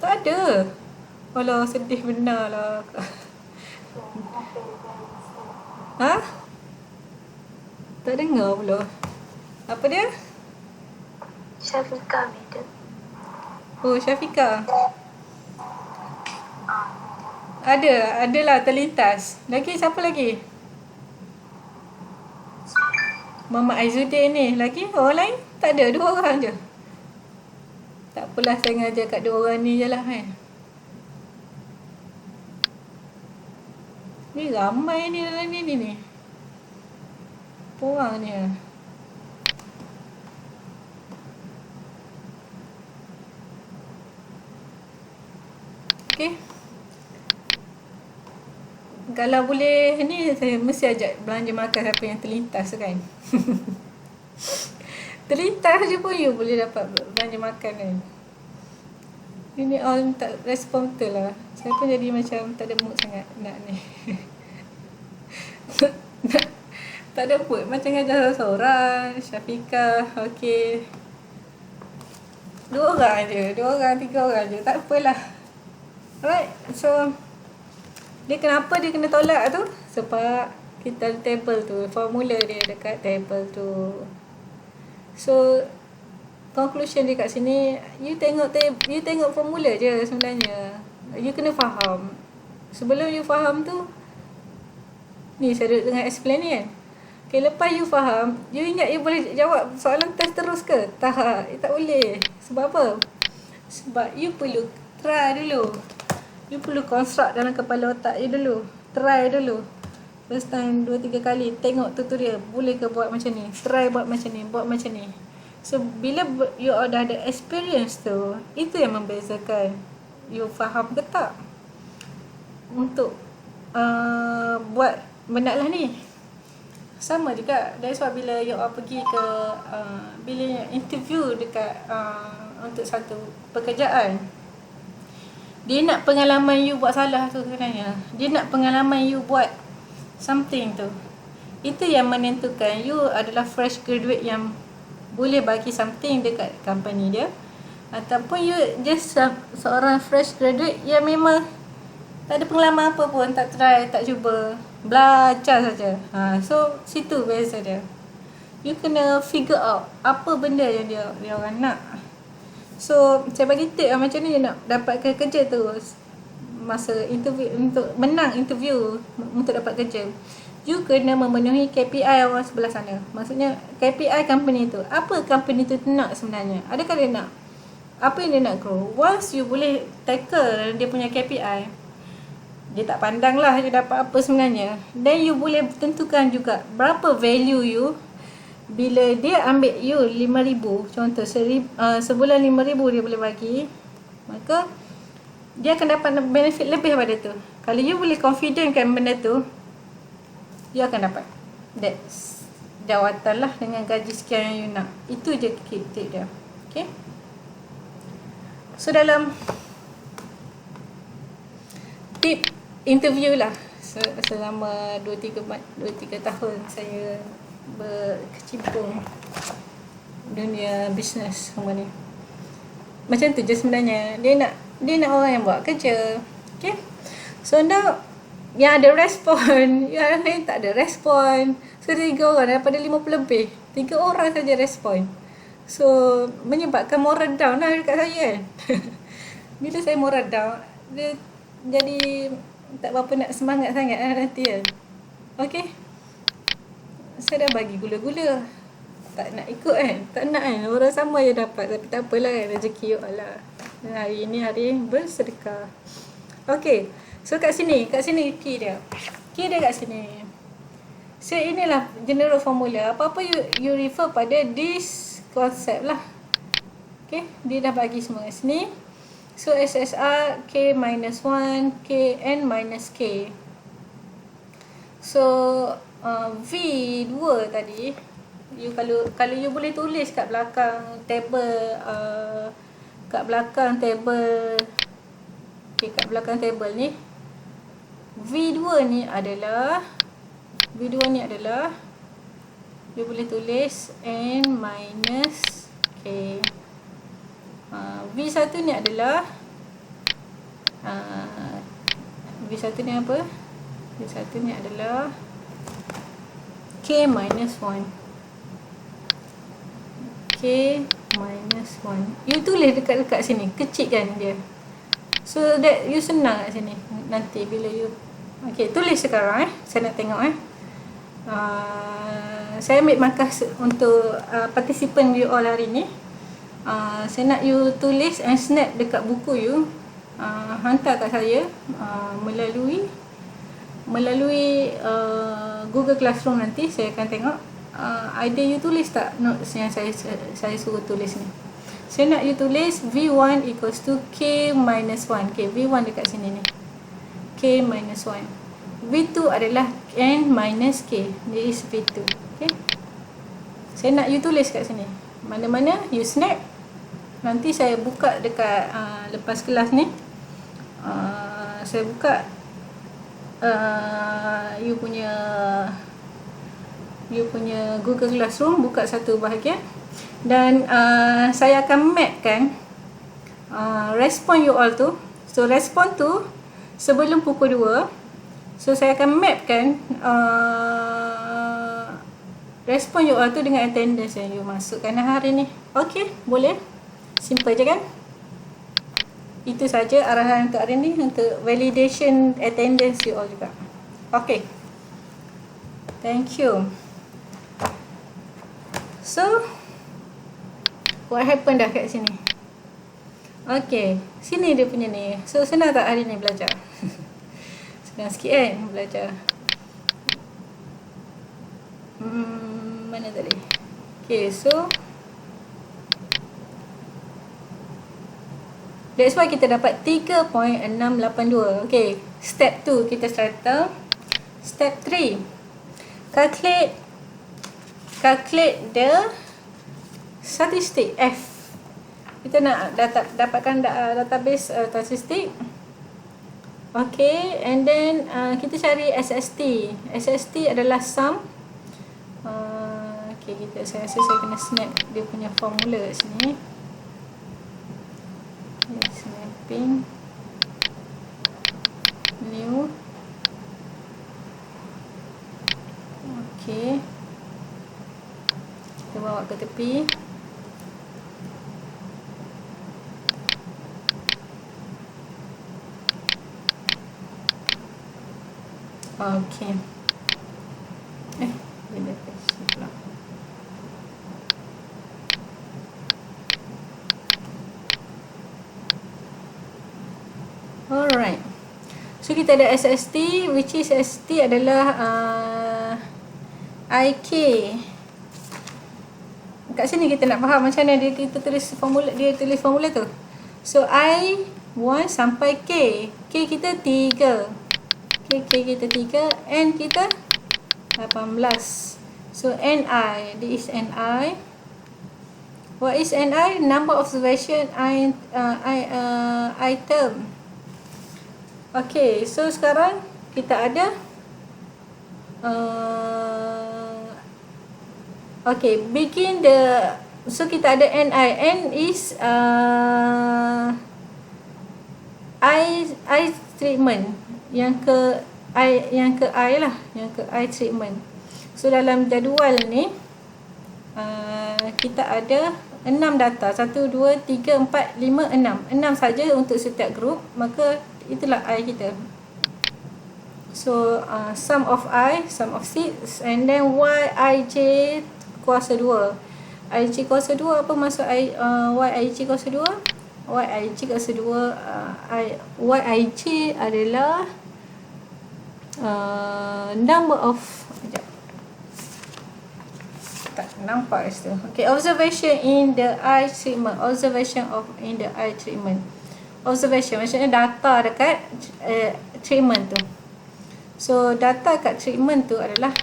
Tak ada. Alah, sedih benar lah. Ha? Tak dengar pula. Apa dia? Syafiqah madam. Oh, Syafiqah. Adalah terlintas. Lagi siapa lagi? Mama Aizuddin ni. Lagi orang lain? Tak ada, 2 orang je. Tak apalah, saya ngajar kat 2 orang ni je lah kan. Ni ramai ni dalam ni. Orang ni. Okay. Kalau boleh ni, saya mesti ajak belanja makan siapa yang terlintas kan. Terlintas je pun you boleh dapat belanja makan kan. Ini all tak respon betul lah. Saya pun jadi macam tak ada mood sangat nak ni. Tak ada mood. Macam ngajar seorang, Syafiqah, okay. 2 orang je, 2 orang, 3 orang je. Tak apalah. Alright, so dia kenapa dia kena tolak tu? Sebab kita table tu, formula dia dekat table tu. So conclusion dia kat sini, you tengok formula je sebenarnya. You kena faham. Sebelum you faham tu, ni saya duduk tengah explain ni kan. Okay, lepas you faham, you ingat you boleh jawab soalan test terus ke? Tak boleh. Sebab apa? Sebab you perlu try dulu. You perlu construct dalam kepala otak you dulu. Try dulu. First time 2-3 kali tengok tutorial. Boleh ke buat macam ni? Try buat macam ni. So bila you dah ada experience tu, itu yang membezakan you faham ke tak untuk buat benda lah ni. Sama juga. That's why bila you pergi ke bila interview dekat untuk satu pekerjaan, dia nak pengalaman you buat salah tu sebenarnya. Dia nak pengalaman you buat something tu. Itu yang menentukan you adalah fresh graduate yang boleh bagi something dekat company dia, ataupun you just seorang fresh graduate yang memang tak ada pengalaman apa pun, tak try, tak cuba, belajar saja. So situ beza dia. You kena figure out apa benda yang dia orang nak. So saya bagi tip macam ni nak dapatkan kerja tu. Masa interview, untuk menang interview untuk dapat kerja, you kena memenuhi KPI orang sebelah sana. Maksudnya KPI company tu, apa company tu nak sebenarnya. Adakah dia nak, apa yang dia nak grow. Once you boleh tackle dia punya KPI, dia tak pandang lah you dapat apa sebenarnya. Then you boleh tentukan juga berapa value you. Bila dia ambil you 5,000, contoh sebulan 5,000 dia boleh bagi, maka dia akan dapat benefit lebih pada tu. Kalau you boleh confidentkan benda tu, you akan dapat that's jawatan lah dengan gaji sekian yang you nak. Itu je tip dia. Okay. So dalam tip interview lah, selama 2-3 tahun saya berkecimpung dunia bisnes semua ni. Macam tu je sebenarnya. Dia nak orang yang buat kerja. Okay. So now yang ada respon, yang lain tak ada respon. So 3 orang daripada 50 lebih, 3 orang saja respon. So menyebabkan moral down lah dekat saya kan. Bila saya moral down, dia jadi tak berapa nak semangat sangat lah nanti kan. Okay. Saya dah bagi gula-gula, tak nak ikut kan. Tak nak kan, orang sama je dapat. Tapi tak apalah kan, rezeki Allah. Hari ni hari bersedekah. Okay. So kat sini key dia kat sini. So inilah general formula. Apa-apa you refer pada this concept lah. Okay. Dia dah bagi semua kat sini. So SSR K minus 1, K, N minus K. So V2 tadi, you kalau you boleh tulis kat belakang table, kat belakang table, okay, kat belakang table ni, V2 ni adalah you boleh tulis N minus K. V1 ni adalah V1 ni apa? V1 ni adalah K minus 1. K minus 1. You tulis dekat sini, kecilkan dia. So that you senang kat sini. Nanti bila you tulis sekarang saya nak tengok saya ambil markah untuk participant you all hari ni. Saya nak you tulis and snap dekat buku you, hantar kat saya melalui Google Classroom. Nanti saya akan tengok ada you tulis tak notes yang saya suruh tulis ni. Saya nak you tulis V1 equals to K minus 1. Okay, V1 dekat sini ni, K minus 1. V2 adalah N minus K. Dia is V2. Okay, saya nak you tulis kat sini. Mana-mana you snap. Nanti saya buka dekat lepas kelas ni, saya buka you punya Google Classroom, buka satu bahagian, dan saya akan mapkan respon you all tu. So respon tu sebelum pukul 2. So saya akan mapkan respon you all tu dengan attendance yang you masukkan hari ni. Okay, boleh? Simple je kan? Itu saja arahan untuk hari ni, untuk validation attendance you all juga. Okay, thank you. So what happened dah kat sini? Okay, sini dia punya ni. So senang tak hari ni belajar? Senang sikit kan belajar. Mana tadi? Okay, so that's why kita dapat 3.682. Okay, step 2 kita settle. Step 3, calculate the statistic F. Kita nak dapatkan database statistik. Okay, and then kita cari SST. SST adalah sum. Okay, saya rasa saya kena snap dia punya formula kat sini. Snapping new. Okay, kita bawa ke tepi. Okay, dia dah kasih pula. Alright, so kita ada SST, which is ST adalah IK. Kat sini kita nak faham macam mana kita tulis formula, dia tulis formula tu. So I1 sampai K. K kita 3. K kita 3, N kita 18. So NI, this is NI. What is NI? Number of observation item. Okay, so sekarang kita ada okay, begin the, so kita ada NI. N is I treatment. Yang ke I lah, yang ke I treatment. So dalam jadual ni kita ada 6 data, 1, 2, 3, 4, 5, 6 saja untuk setiap grup. Maka itulah I kita. So sum of I, sum of 6, and then Yij kuasa 2. Yij kuasa 2 apa maksud Yij kuasa 2? Yij kuasa 2 Yij adalah number of, tak nampak situ. Okay, observation in the eye treatment. Observation of in the eye treatment. observation, maksudnya data dekat treatment tu. So data kat treatment tu adalah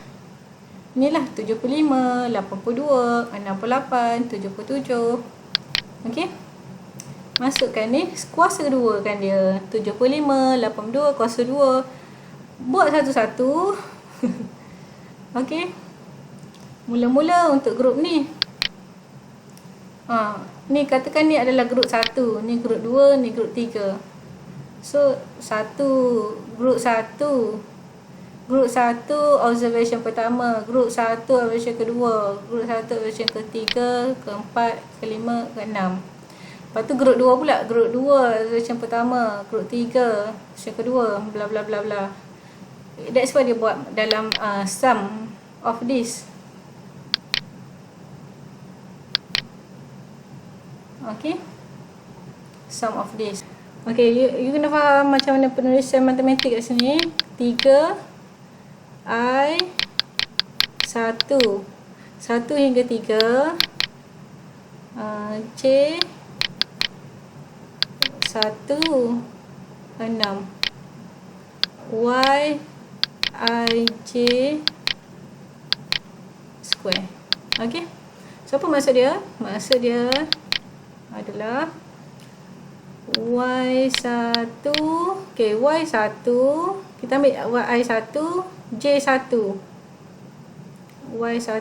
inilah 75, 82, 68, 77. Okey. Masukkan ni kuasa 2 kan dia. 75, 82 kuasa 2. Buat satu-satu. Okey. Mula-mula untuk grup ni. Ni katakan ni adalah grup 1, ni grup 2, ni grup 3. So, grup 1 observation pertama, grup 1 observation kedua, grup 1 observation ketiga, keempat, kelima, keenam. Lepas tu grup 2 pula, grup 2 observation pertama, grup 3 observation kedua, bla bla bla bla. That's why dia buat dalam sum of this. Okay, sum of this. Okay, you kena faham macam mana penulisan matematik kat sini. 3 I 1 hingga 3 J 1 6 Y I J square. Okay, so apa maksud dia? Maksud dia adalah Y1, okay, Y1 kita ambil Y1 J1, Y1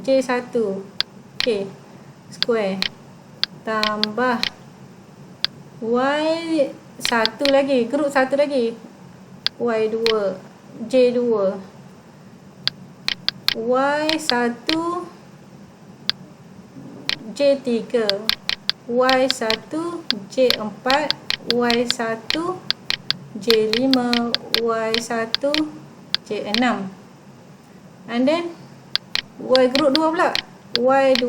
J1, okay, square tambah Y1 lagi, grup 1 lagi, Y2 J2, Y1 J3, Y1 J4, Y1 J5, Y1 J6. And then Y group 2 pula. Y2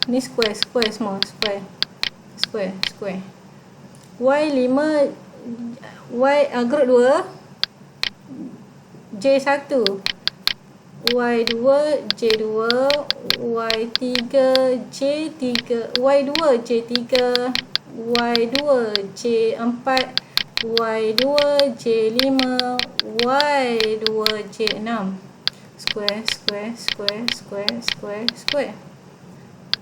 ni square semua, square. Y5 group 2 J1, Y2 J2, Y3 J3, Y2 J3, Y2 J4, Y2 J5, Y2 J6. Square.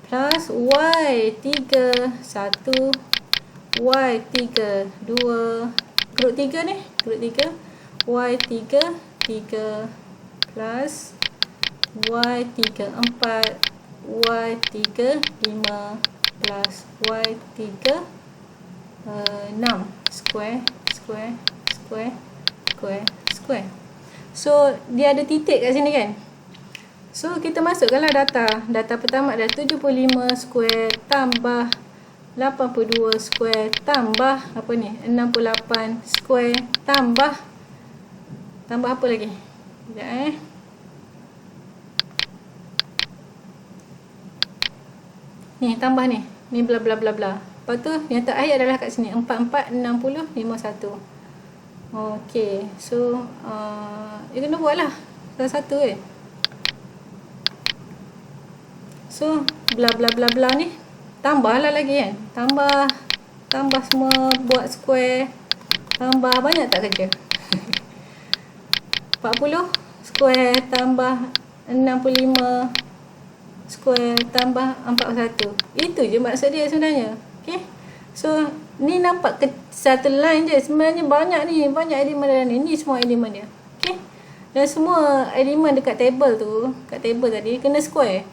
Plus Y3 1, Y3 2, grup 3 ni, Y3 3 plus Y3 4, Y3 5 plus Y3 6. Square. So dia ada titik kat sini kan. So kita masukkanlah data pertama adalah 75 square tambah 82 square tambah apa ni, 68 square tambah apa lagi, sekejap ni tambah ni bla bla bla bla. Lepas tu yang terakhir adalah kat sini 44 60 51. Okey, so you kena buatlah satu-satu So bla bla bla bla ni tambahlah lagi kan, tambah semua, buat square, tambah, banyak tak kerja? 40 square tambah 65 square tambah 41. Itu je maksud dia sebenarnya. Okay, so ni nampak satu line je, sebenarnya banyak elemen dalam ni. Ni semua elemen dia. Okay, dan semua elemen dekat table tu, kat table tadi kena square.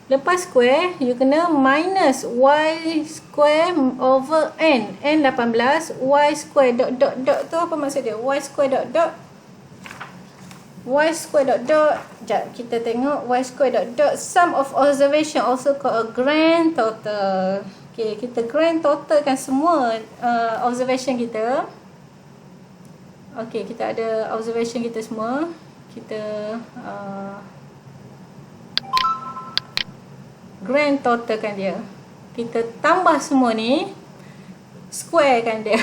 Lepas square, you kena minus y square over n 18, y square dot tu apa maksud dia? Y square dot sekejap kita tengok. Y square dot sum of observation also called a grand total. Okay, kita grand totalkan semua observation kita. Okay, kita ada observation kita semua. Kita grand totalkan dia. Kita tambah semua ni, square kan dia.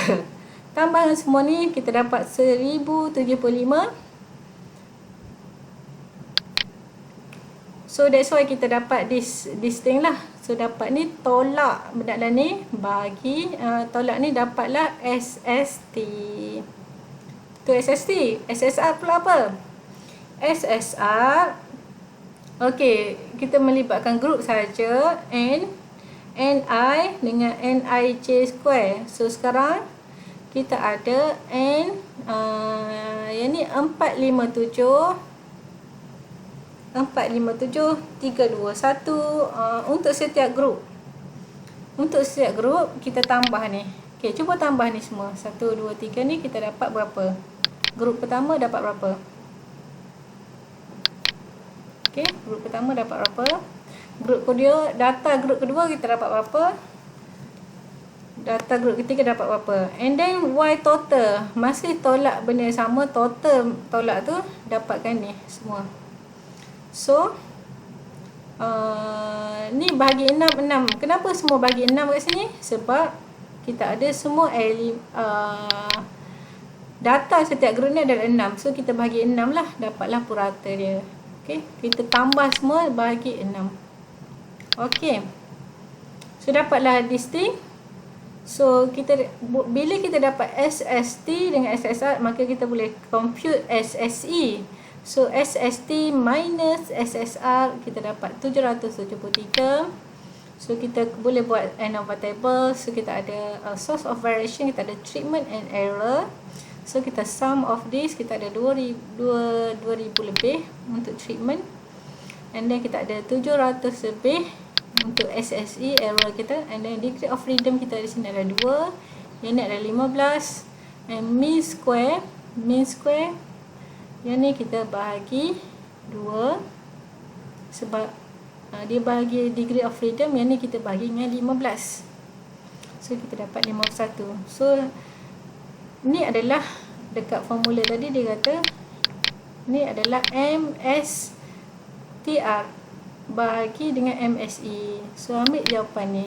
Tambahkan semua ni, kita dapat 1075. So that's why kita dapat this thing lah, So dapat ni tolak benda dalam ni bagi tolak ni dapatlah SST. Tu SST. SSR pula apa? SSR, okey, kita melibatkan grup saja, N, Ni dengan Nij square. So sekarang kita ada N, yang ni 457 321 untuk setiap grup. Untuk setiap grup kita tambah ni. Okey, cuba tambah ni semua. 1 2 3 ni kita dapat berapa? Grup pertama dapat berapa? Okey, grup pertama dapat berapa? Grup kedua, data grup kedua kita dapat berapa? Data grup ketiga dapat berapa? And then Y total, masih tolak benda yang sama, total tolak tu dapatkan ni semua. So ni bahagi 6. Kenapa semua bahagi 6 kat sini? Sebab kita ada semua data setiap grup ni adalah 6. So kita bahagi 6 lah, dapatlah purata dia. Okey, kita tambah semua bahagi 6. Okey, so dapatlah distinct. So kita bila kita dapat SST dengan SSR, maka kita boleh compute SSE. So SST minus SSR kita dapat 773. So kita boleh buat ANOVA table. So kita ada source of variation, kita ada treatment and error. So kita sum of this, kita ada 2000 lebih untuk treatment. And then kita ada 700 lebih untuk SSE error kita. And then degree of freedom kita di sini ada 2. Yang ni ada 15. And mean square yang ni kita bahagi 2 sebab dia bahagi degree of freedom, yang ni kita bahagi dengan 15. So kita dapat 51. So ni adalah dekat formula tadi dia kata ni adalah MSTR bahagi dengan MSE. So ambil jawapan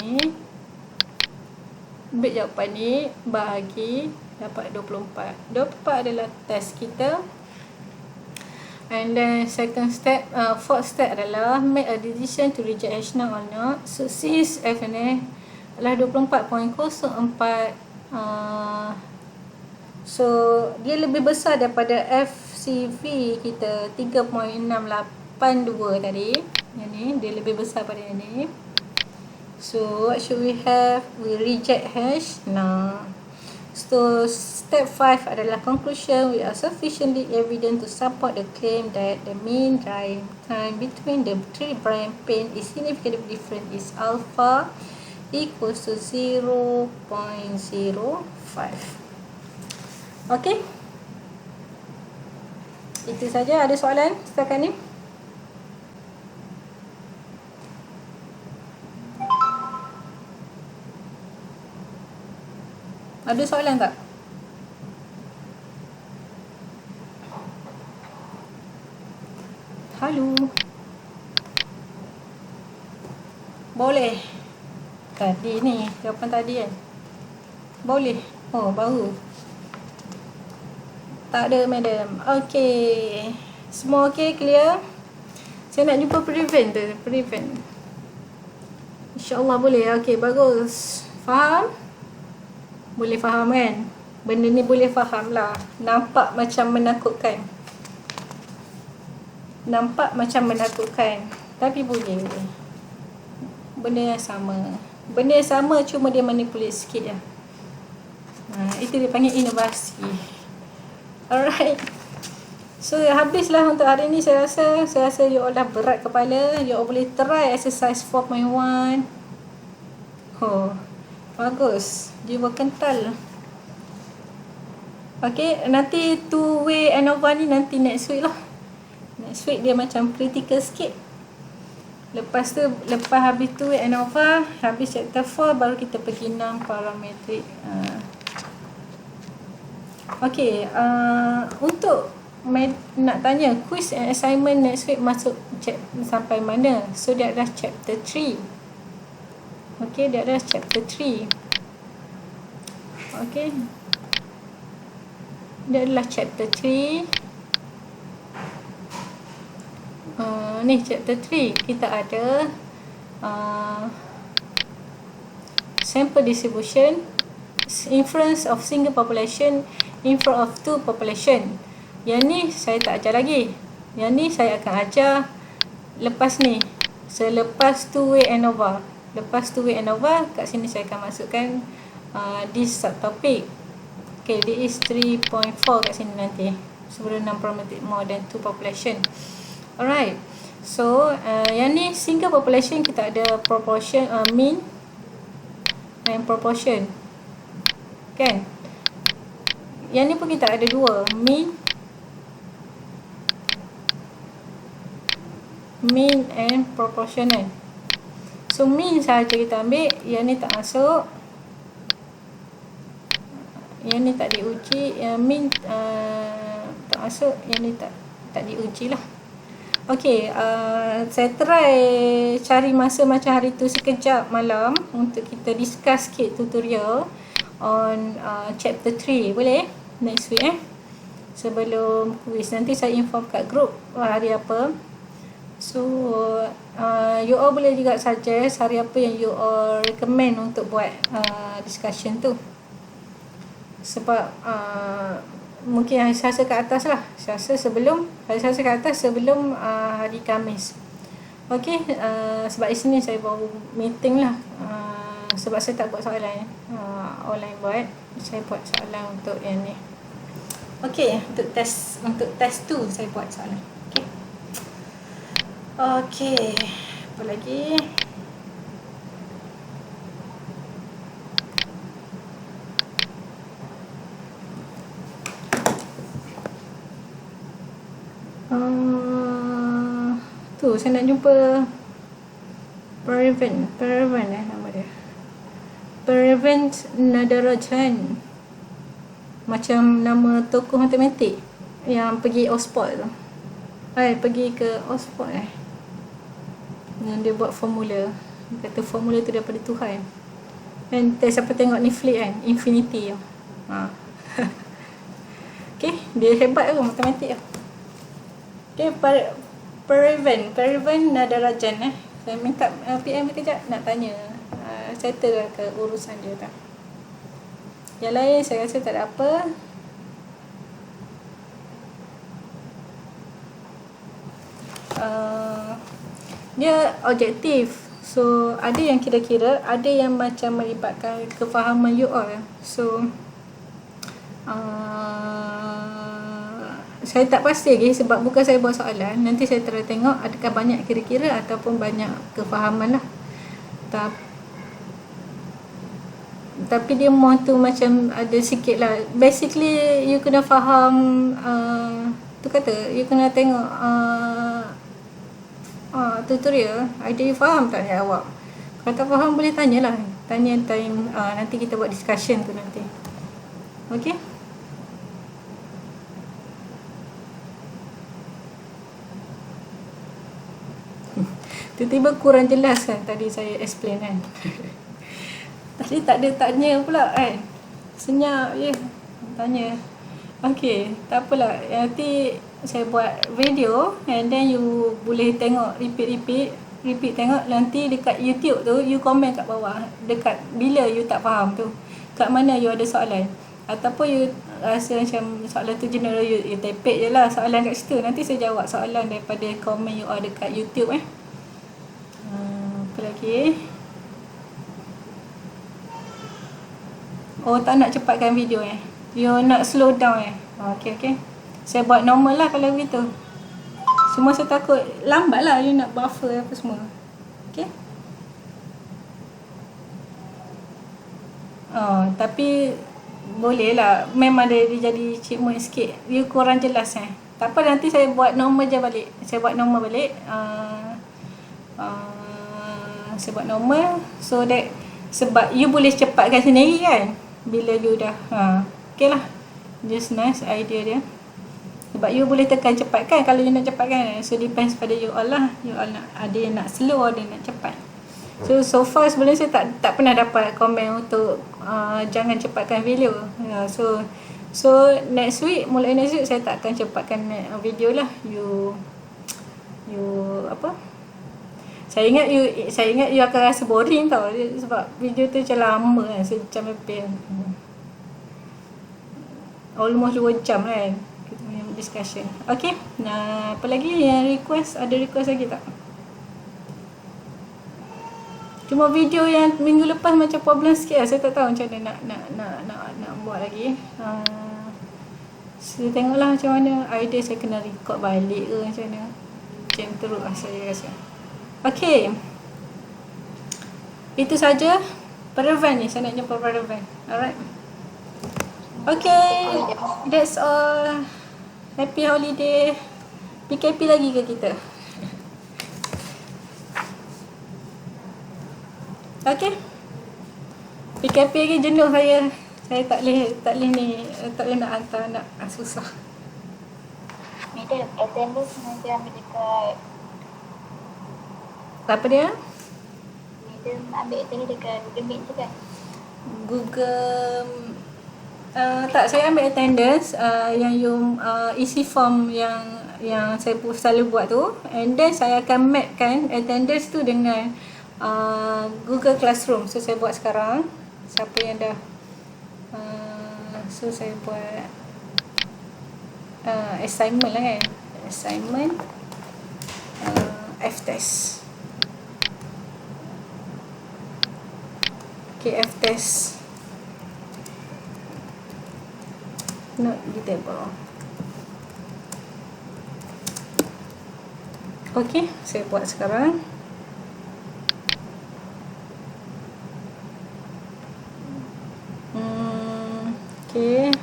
ni bahagi dapat 24. 24 adalah test kita. And then second step, fourth step adalah make a decision to reject H0 or not. So since F ni adalah 24.04, so dia lebih besar daripada FCV kita 3.682 tadi. Yang ni dia lebih besar pada yang ni. So what should we have? We reject H. Nah. So step 5 adalah conclusion. We are sufficiently evident to support the claim that the mean time between the three prime pain is significantly different is alpha equals to 0.05. Okay, itu saja. Ada soalan setakat ni? Ada soalan tak? Halo. Boleh. Tadi ni, jawapan tadi kan? Boleh. Oh, baru. Tak ada, madam. Okey. Semua okey, clear? Saya nak jumpa prevent tu. Prevent. InsyaAllah boleh. Okey, bagus. Faham? Boleh faham kan? Benda ni boleh faham lah. Nampak macam menakutkan. Tapi boleh. Benda yang sama. Cuma dia manipulate sikit je. Itu dia panggil inovasi. Alright. So habislah untuk hari ni. Saya rasa you all dah berat kepala. You all boleh try exercise 4.1. Oh, bagus. Jiwa kental. Okay, nanti two-way ANOVA ni nanti next week lah. Next week dia macam critical sikit. Lepas habis two-way ANOVA, habis chapter 4, baru kita pergi non-parametric. Okay, untuk nak tanya quiz and assignment next week masuk sampai mana? So dia adalah chapter 3. Okay, dia adalah chapter 3. Okay, dia adalah chapter 3. Ni chapter 3 kita ada sample distribution, inference of single population in front of two population. Yang ni saya tak ajar lagi. Yang ni saya akan ajar lepas ni, selepas two-way ANOVA. Lepas two-way ANOVA, kat sini saya akan masukkan this subtopic. Okay, this is 3.4 kat sini nanti, sebelum non-problematic more than two population. Alright, so yang ni single population, kita ada proportion, mean and proportion, kan? Yang ni pun kita ada dua, mean and proportional. So mean sahaja kita ambil, yang ni tak masuk, yang ni tak diuji, mean tak masuk, yang ni tak diuji lah. Okay, saya try cari masa macam hari tu sekejap malam untuk kita discuss sikit tutorial on chapter 3, boleh? Next week sebelum quiz. Nanti saya inform kat group hari apa. So you all boleh juga suggest hari apa yang you all recommend untuk buat discussion tu. Sebab mungkin hari Selasa ke atas lah, hari Selasa ke atas sebelum hari Khamis. Okay, sebab Isnin saya baru meeting lah, sebab saya tak buat soalan online buat, saya buat soalan untuk yang ni. Okay, untuk test tu saya buat soalan. Okay, apa lagi? Tu saya nak jumpa Prevent nama dia, Prevent Nadarajan, macam nama tokoh matematik yang pergi Oxford tu, pergi ke Oxford yang dia buat formula, dia kata formula tu daripada Tuhan. Dan siapa tengok Netflix kan, Infinity tu. Okay, dia hebat tu matematik tu. Okay, Prevent Nadarajan saya minta PM kejap nak tanya, settle ke urusan dia tak. Yang lain saya rasa tak ada apa. Dia objektif. So ada yang kira-kira, ada yang macam melibatkan kefahaman you all. So saya tak pasti lagi sebab bukan saya buat soalan. Nanti saya try tengok adakah banyak kira-kira ataupun banyak kefahaman lah. Tapi dia mau tu macam ada sikit lah. Basically you kena faham, tu kata you kena tengok tutorial. Ada you faham tak ya awak? Kalau tak faham boleh tanyalah. Tanya time nanti kita buat discussion tu nanti. Okay? Tiba-tiba kurang jelas kan tadi saya explain kan. Tadi tak ada tanya pula kan. Senyap je tanya. Okay, tak apalah. Nanti saya buat video and then you boleh tengok repeat tengok. Nanti dekat YouTube tu you komen kat bawah, dekat bila you tak faham tu, kat mana you ada soalan, ataupun you rasa macam soalan tu general, you tepek je lah soalan kat situ. Nanti saya jawab soalan daripada komen you all dekat YouTube apa lagi? Oh, tak nak cepatkan video you nak slow down Okay. Saya buat normal lah kalau begitu. Semua saya takut lambat lah you nak buffer apa semua. Okay. Tapi boleh lah. Memang dia jadi cikmuk sikit. You kurang jelas tak apa, nanti saya buat normal je balik. Saya buat normal balik. Saya buat normal so that, sebab you boleh cepatkan sendiri kan bila you dah okay lah. Just nice idea dia. Sebab you boleh tekan cepatkan kalau you nak cepatkan. So depends pada you all lah. You all nak, ada yang nak slow, ada yang nak cepat. So far sebelum saya tak pernah dapat komen untuk jangan cepatkan video. So next week, mulai next week saya tak akan cepatkan video lah. You apa? Saya ingat you akan rasa boring tau, sebab video tu macam lama kan, sejam lebih. Almost 2 jam kan kita punya discussion. Okay, nah apa lagi yang request? Ada request lagi tak? Cuma video yang minggu lepas macam problem sikit lah. Saya tak tahu macam mana nak buat lagi. Saya tengoklah macam mana idea saya kena record balik ke macam mana. Macam teruk lah saya rasa. Okay, itu saja Paravan ni. Saya nak jumpa Paravan. Alright. Okay, that's all. Happy holiday. PKP lagi ke kita? Okay, PKP lagi jenuh saya. Saya tak boleh nak hantar anak. Susah. Madam, attendance nanti ambil dekat Apa dia? Madam ambil attendance dekat Google Meet je kan? Google tak, saya ambil attendance yang you isi form yang saya selalu buat tu, and then saya akan mapkan attendance tu dengan Google Classroom. So saya buat sekarang. Siapa yang dah so saya buat assignment lah kan. Assignment F-test. Okay, F-test. Note di table. Okay, saya buat sekarang. Okay.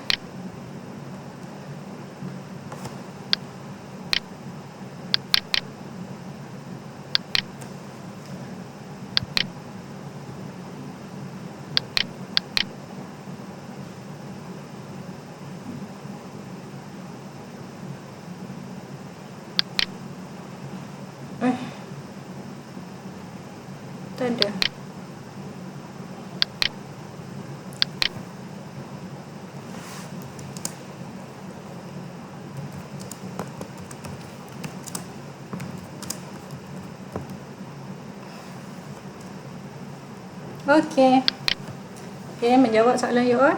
Tak ada. Okay. Okay, menjawab soalan you all.